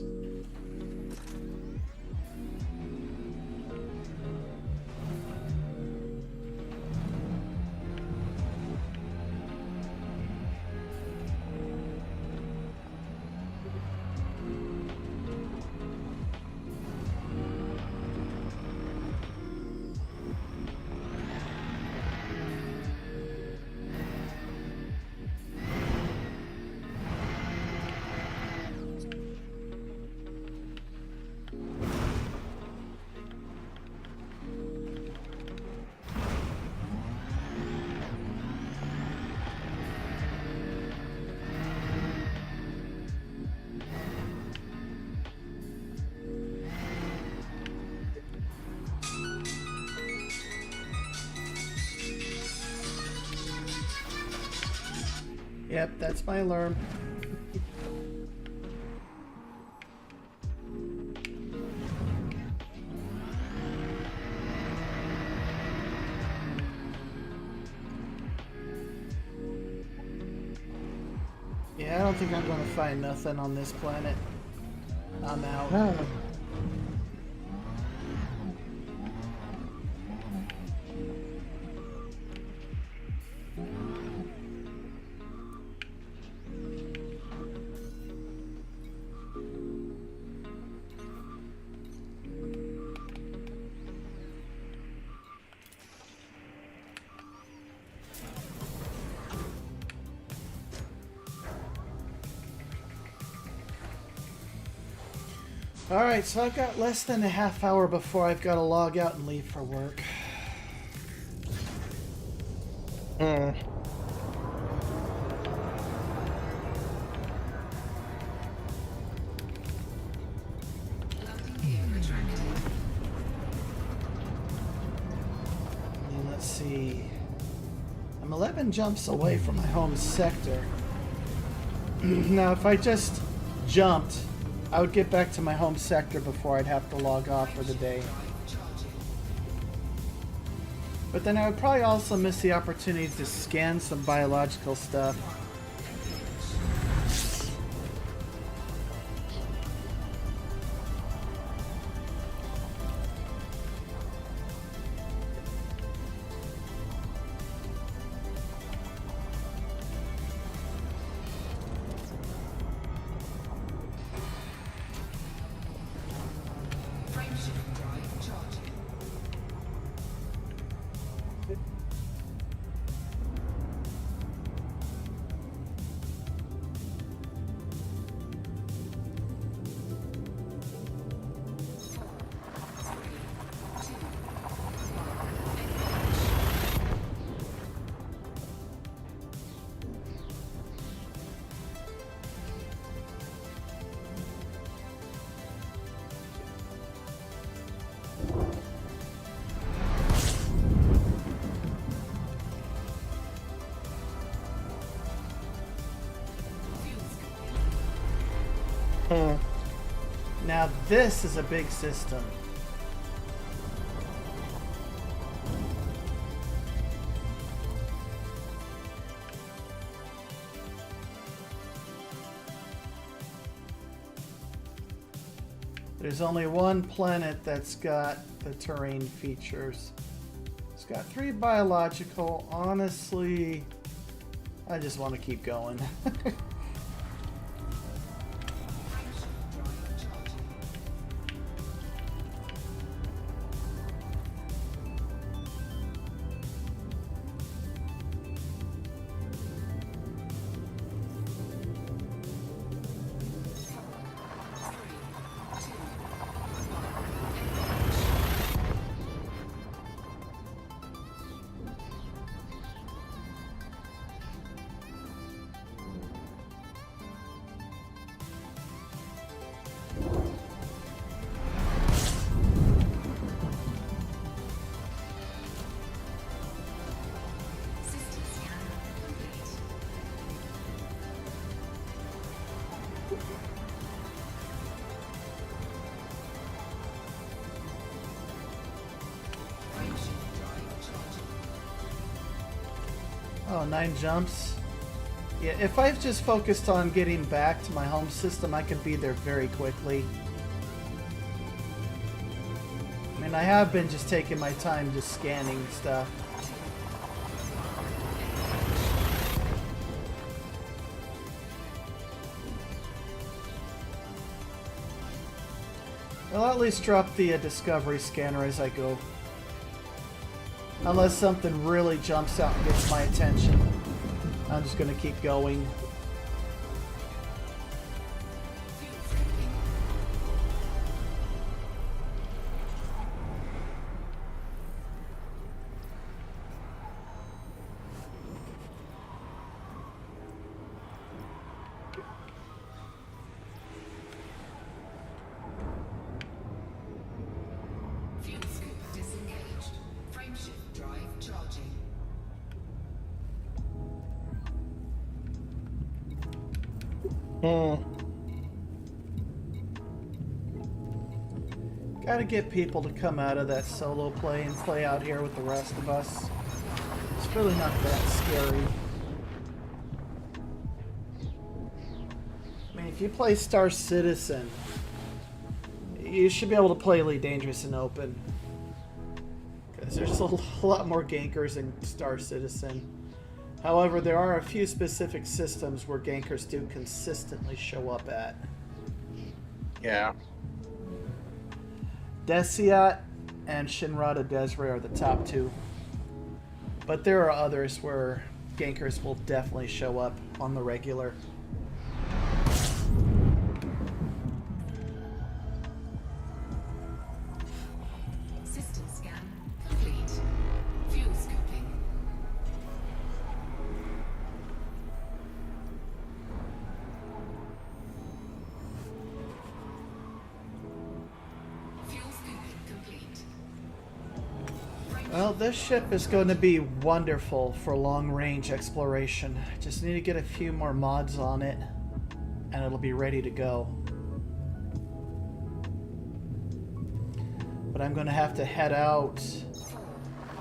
Yep, that's my alarm. Yeah, I don't think I'm going to find nothing on this planet. I'm out. Alright, so I've got less than a half hour before I've got to log out and leave for work. And let's see. I'm 11 jumps away from my home sector. Now, if I just jumped, I would get back to my home sector before I'd have to log off for the day. But then I would probably also miss the opportunity to scan some biological stuff. Now this is a big system. There's only one planet that's got the terrain features. It's got 3 biological. Honestly, I just want to keep going. Oh, 9 jumps. Yeah, if I've just focused on getting back to my home system, I can be there very quickly. I mean, I have been just taking my time just scanning stuff. I'll at least drop the discovery scanner as I go. Unless something really jumps out and gets my attention, I'm just going to keep going. Hmm. Gotta get people to come out of that solo play and play out here with the rest of us. It's really not that scary. I mean, if you play Star Citizen, you should be able to play Elite Dangerous and Open. Because there's a lot more gankers in Star Citizen. However, there are a few specific systems where gankers do consistently show up at. Yeah. Desiat and Shinrada Desre are the top two. But there are others where gankers will definitely show up on the regular. System scan complete. Fuel scooping. Fuel scooping complete. Well, this ship is going to be wonderful for long-range exploration. Just need to get a few more mods on it, and it'll be ready to go. But I'm going to have to head out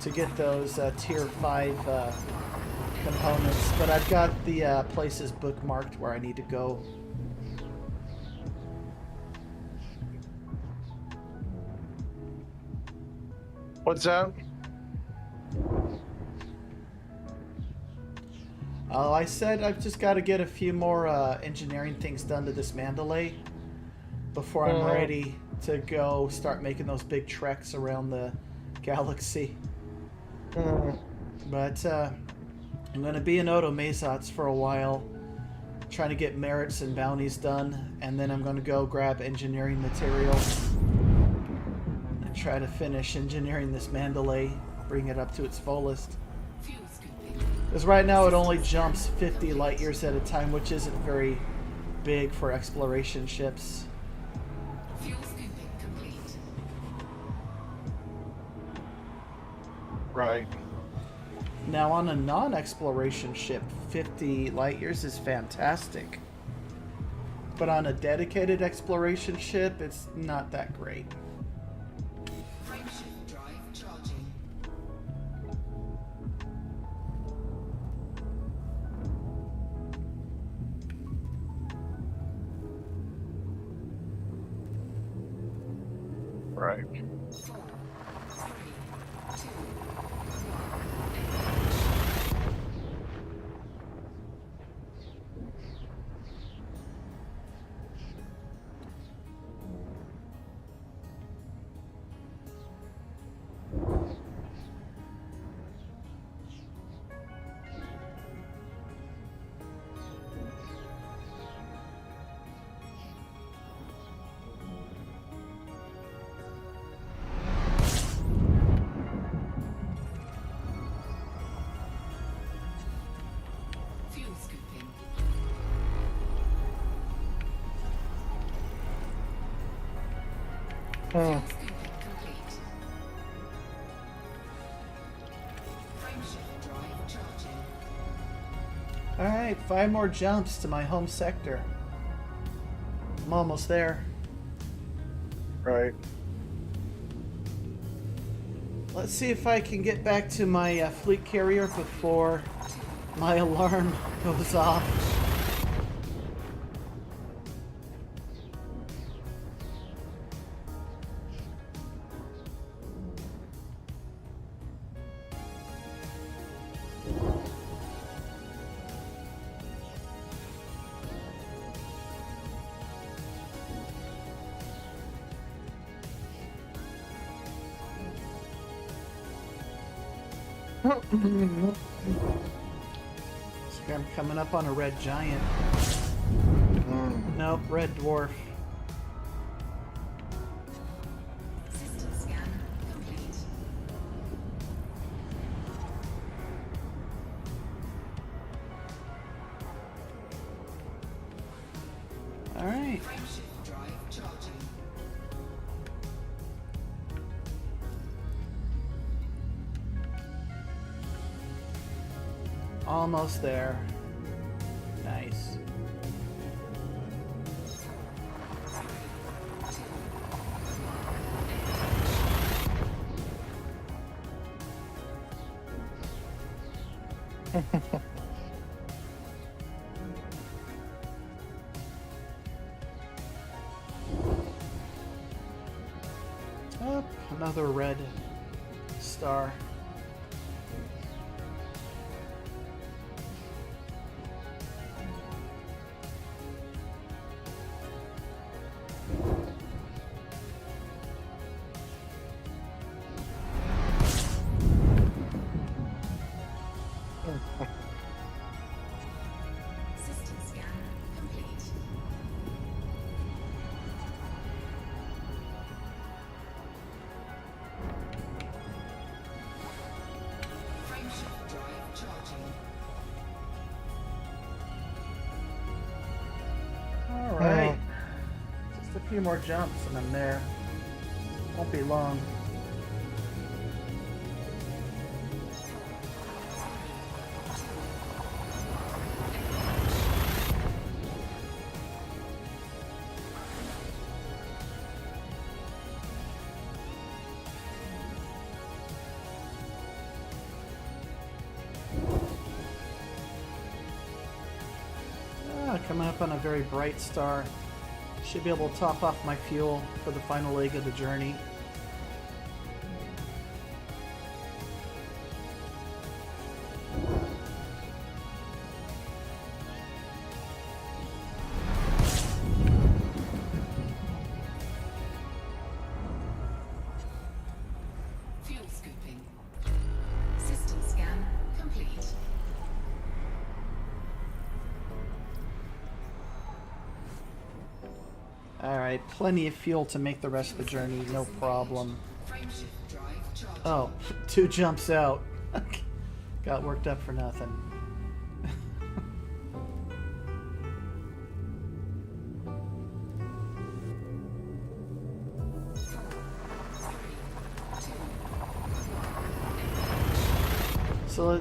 to get those Tier 5 components. But I've got the places bookmarked where I need to go. What's that? Oh, I said I've just got to get a few more engineering things done to this Mandalay before I'm ready to go start making those big treks around the galaxy. But I'm going to be in Odo Mazats for a while, trying to get merits and bounties done, and then I'm going to go grab engineering materials and try to finish engineering this Mandalay, bring it up to its fullest. Fuel scooping. Because right now it only jumps 50 light years at a time, which isn't very big for exploration ships. Fuel scooping complete. Right. Now on a non-exploration ship, 50 light years is fantastic. But on a dedicated exploration ship, it's not that great. Frameshift drive charging. Right. 4, 3, 2, 1. Fuel scooping. Fuel scooping complete. Frameshift drive charging. Alright, 5 more jumps to my home sector. I'm almost there. Right. Let's see if I can get back to my fleet carrier before my alarm goes off. See, I'm coming up on a red giant. Nope, red dwarf. System scan complete. Alright. Frameshift drive charging. Almost there. Nice. Oh, another red star. System scan complete. Frameshift drive charging. All right. Just a few more jumps and I'm there. Won't be long. Coming up on a very bright star. Should be able to top off my fuel for the final leg of the journey. Fuel scooping. System scan complete. Alright, plenty of fuel to make the rest of the journey, no problem. Frameshift drive charging. Oh, 2 jumps out. Got worked up for nothing. So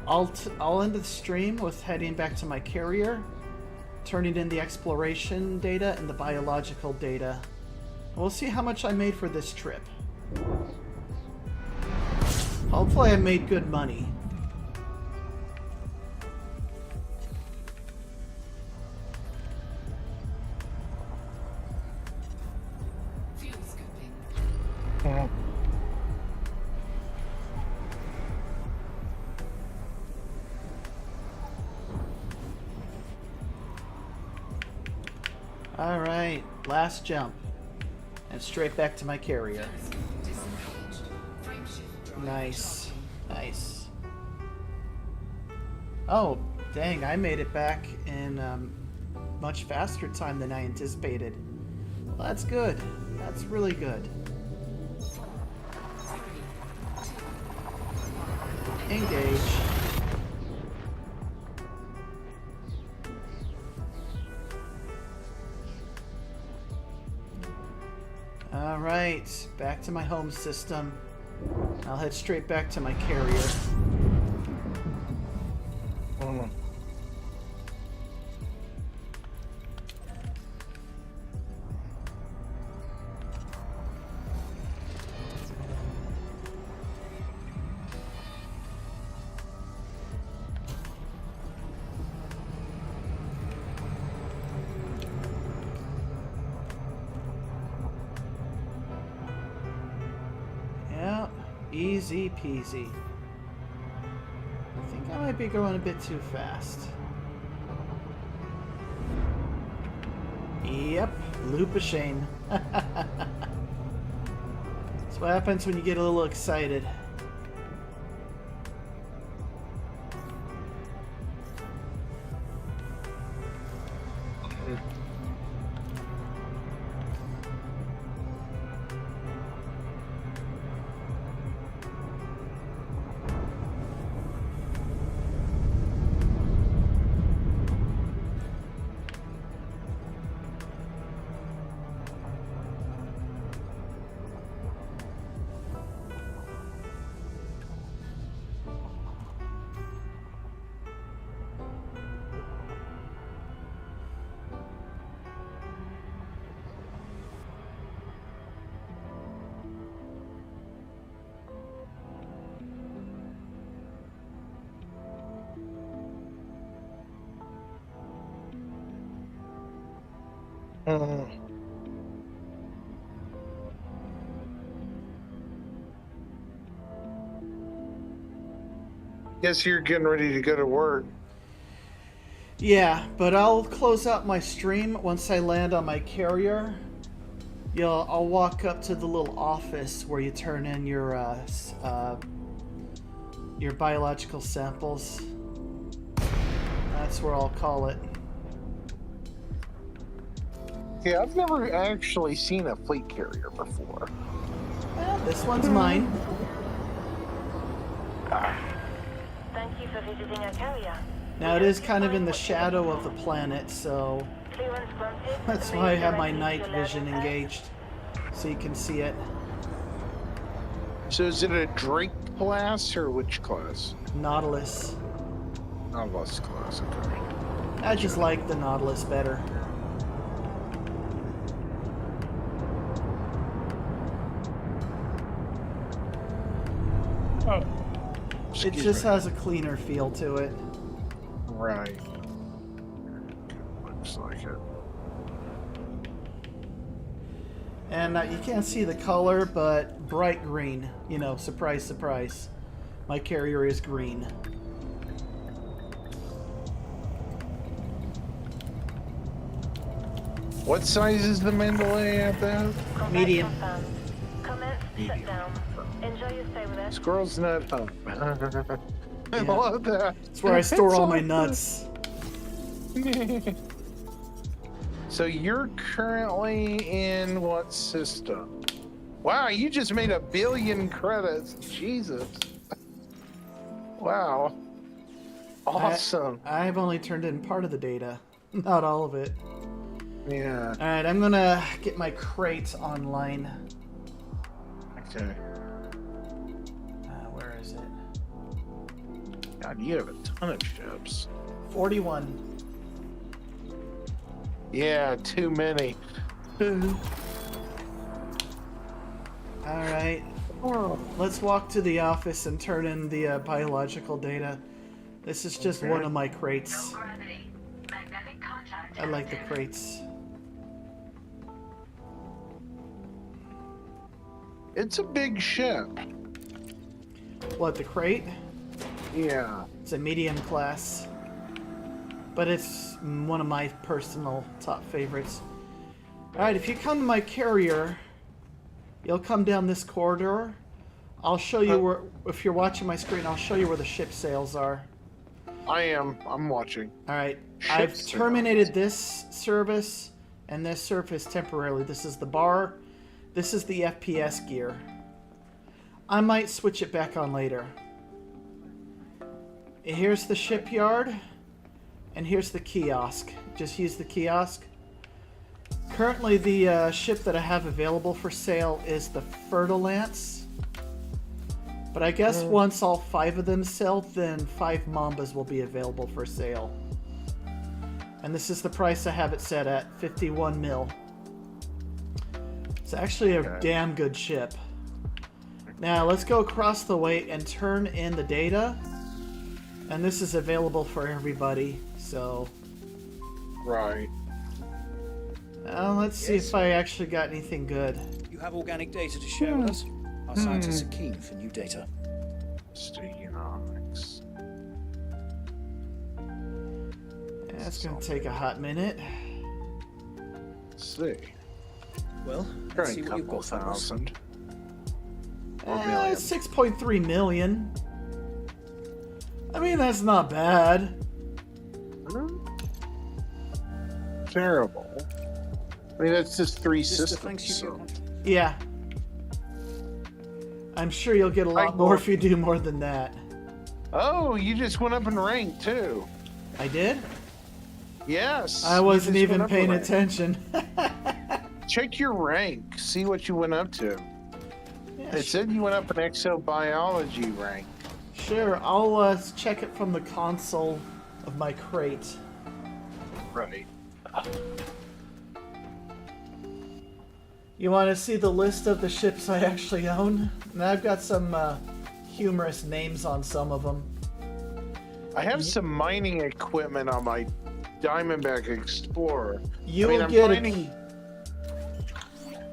I'll end the stream with heading back to my carrier, turning in the exploration data and the biological data. We'll see how much I made for this trip. Hopefully I made good money. Fuel scooping. Alright, last jump. And straight back to my carrier. Disengaged. Frameshift drive Nice. charging. Nice. Oh, dang, I made it back in much faster time than I anticipated. Well, that's good. That's really good. 4, 3, 2, Engage. Alright, back to my home system. I'll head straight back to my carrier. Yeah, easy peasy. I think I might be going a bit too fast. Yep, loop of shame. That's what happens when you get a little excited. Uh, Guess you're getting ready to go to work. Yeah, but I'll close out my stream once I land on my carrier. I'll walk up to the little office where you turn in your biological samples. That's where I'll call it. Yeah, I've never actually seen a fleet carrier before. Well, this one's mine. Thank you for visiting our carrier. Now it is kind of in the shadow of the planet, so Clearance granted. that's why I have my night vision engaged, so you can see it. So is it a Drake class or which class? Nautilus. Nautilus class, okay. I just like the Nautilus better. Oh. It Excuse just me. has a cleaner feel to it. Right. Looks like it. And you can't see the color, but bright green. You know, surprise, surprise. My carrier is green. What size is the Mandalay at that? Medium. Commence Medium. shutdown. Enjoy your stay with us. Squirrel's nut home. I Yeah. love that. It's where I store all my nuts. So you're currently in what system? Wow, you just made 1 billion credits. Jesus. Wow. Awesome. I've only turned in part of the data, not all of it. Yeah. Alright, I'm gonna get my crate online. Okay. Where is it? God, you have a ton of ships. 41. Yeah, too many. Alright, let's walk to the office and turn in the biological data. This is just one of my crates. I like the crates. It's a big ship. What, the crate? Yeah. It's a medium class. But it's one of my personal top favorites. Alright, if you come to my carrier, you'll come down this corridor. I'll show you where, if you're watching my screen, I'll show you where the ship sails are. I am. I'm watching. Alright, Ship I've sails. terminated this service and this service temporarily. This is the bar. This is the FPS gear. I might switch it back on later. Here's the shipyard. And here's the kiosk. Just use the kiosk. Currently, the ship that I have available for sale is the Fertilance. But I guess once all 5 of them sell, then 5 Mambas will be available for sale. And this is the price I have it set at, 51 mil. It's actually a damn good ship. Now, let's go across the way and turn in the data. And this is available for everybody, so... Right. let's see if I actually got anything good. You have organic data to share with us? Our scientists are keen for new data. Stegonomics. Yeah, it's going to take a hot minute. Let's see. Well, let's Probably see a what you've couple got for us. thousand. Or million. 6.3 million. I mean, that's not bad. Terrible. I mean, that's just 3 Is this the systems. thanks you So. get? Yeah. I'm sure you'll get a lot more if you do more than that. Oh, you just went up in rank too. I did? Yes. I you wasn't just even went up in paying rank. attention. Check your rank. See what you went up to. Yeah, It said you went up in exobiology rank. sure, I'll check it from the console of my crate. Right. You want to see the list of the ships I actually own? And I've got some humorous names on some of them. I have some mining equipment on my Diamondback Explorer. You'll I'm get finding...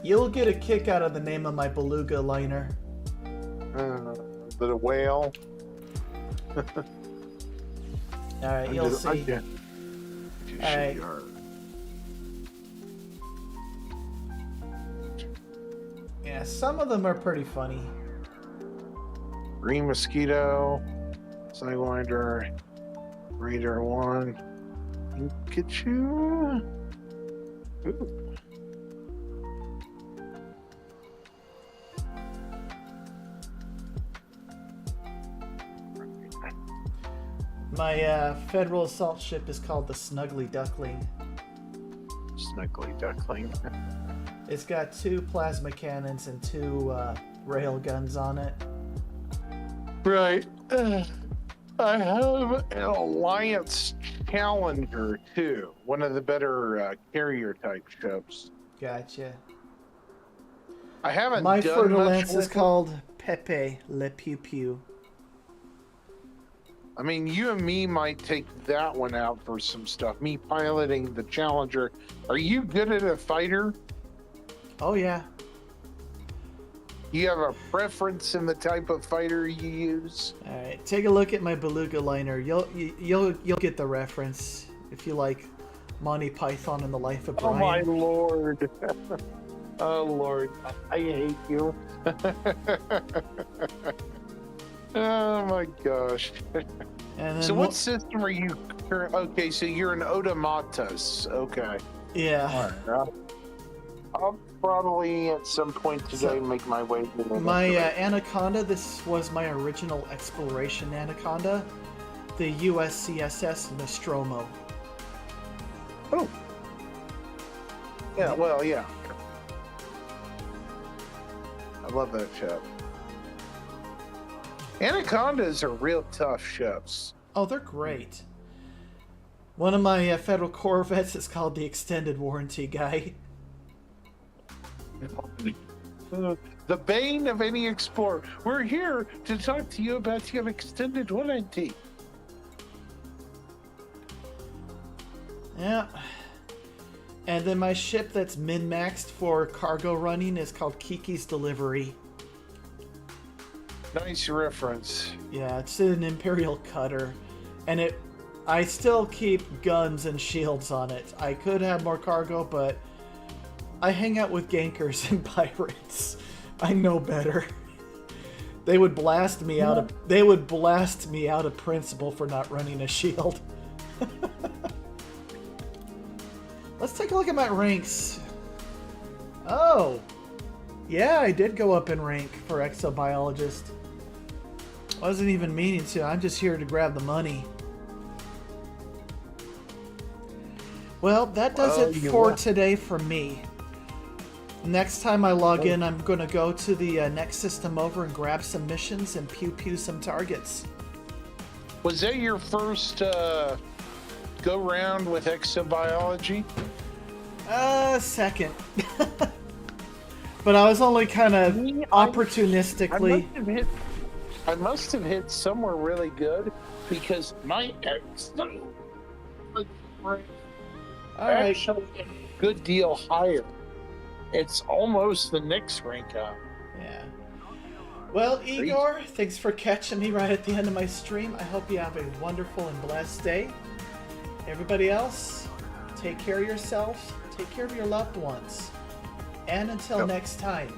You'll get a kick out of the name of my beluga liner. The whale. All right, you'll see. All right. Yeah, some of them are pretty funny. Green mosquito, Sidewinder, Raider 1, Pikachu. Ooh. My federal assault ship is called the Snuggly Duckling. Snuggly Duckling. It's got 2 plasma cannons and 2 rail guns on it. Right. I have an Alliance Challenger too. One of the better carrier type ships. Gotcha. I haven't. My done Fertile much Lance is with called Pepe Le Pew Pew. I mean, you and me might take that one out for some stuff. Me piloting the Challenger. Are you good at a fighter? Oh yeah. You have a preference in the type of fighter you use? All right, take a look at my beluga liner. You'll get the reference if you like Monty Python and the Life of Brian. Oh my lord! Oh lord, I hate you. Oh my gosh. And then So what system are you? Okay, so you're an Automatus. Okay. Yeah. All right. I'll probably at some point today make my way to My Anaconda, this was my original exploration Anaconda, the USCSS Nostromo. Oh. Yeah, well, yeah. I love that ship. Anacondas are real tough ships. Oh, they're great. One of my federal Corvettes is called the Extended Warranty Guy. The bane of any explorer. We're here to talk to you about your extended warranty. Yeah. And then my ship that's min-maxed for cargo running is called Kiki's Delivery. Nice reference. Yeah, it's an Imperial cutter. And I still keep guns and shields on it. I could have more cargo, but I hang out with gankers and pirates. I know better. They would blast me out of principle for not running a shield. Let's take a look at my ranks. Oh. Yeah, I did go up in rank for exobiologist. Wasn't even meaning to. I'm just here to grab the money. Well, that does it for today for me. Next time I log in, I'm going to go to the next system over and grab some missions and pew-pew some targets. Was that your first go-round with exobiology? Second. But I was only kind of opportunistically... I must have hit somewhere really good because my actually a good deal higher. It's almost the next rank up. Yeah. Well, Igor, thanks for catching me right at the end of my stream. I hope you have a wonderful and blessed day. Everybody else, take care of yourselves, take care of your loved ones. And until next time,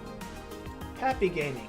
happy gaming.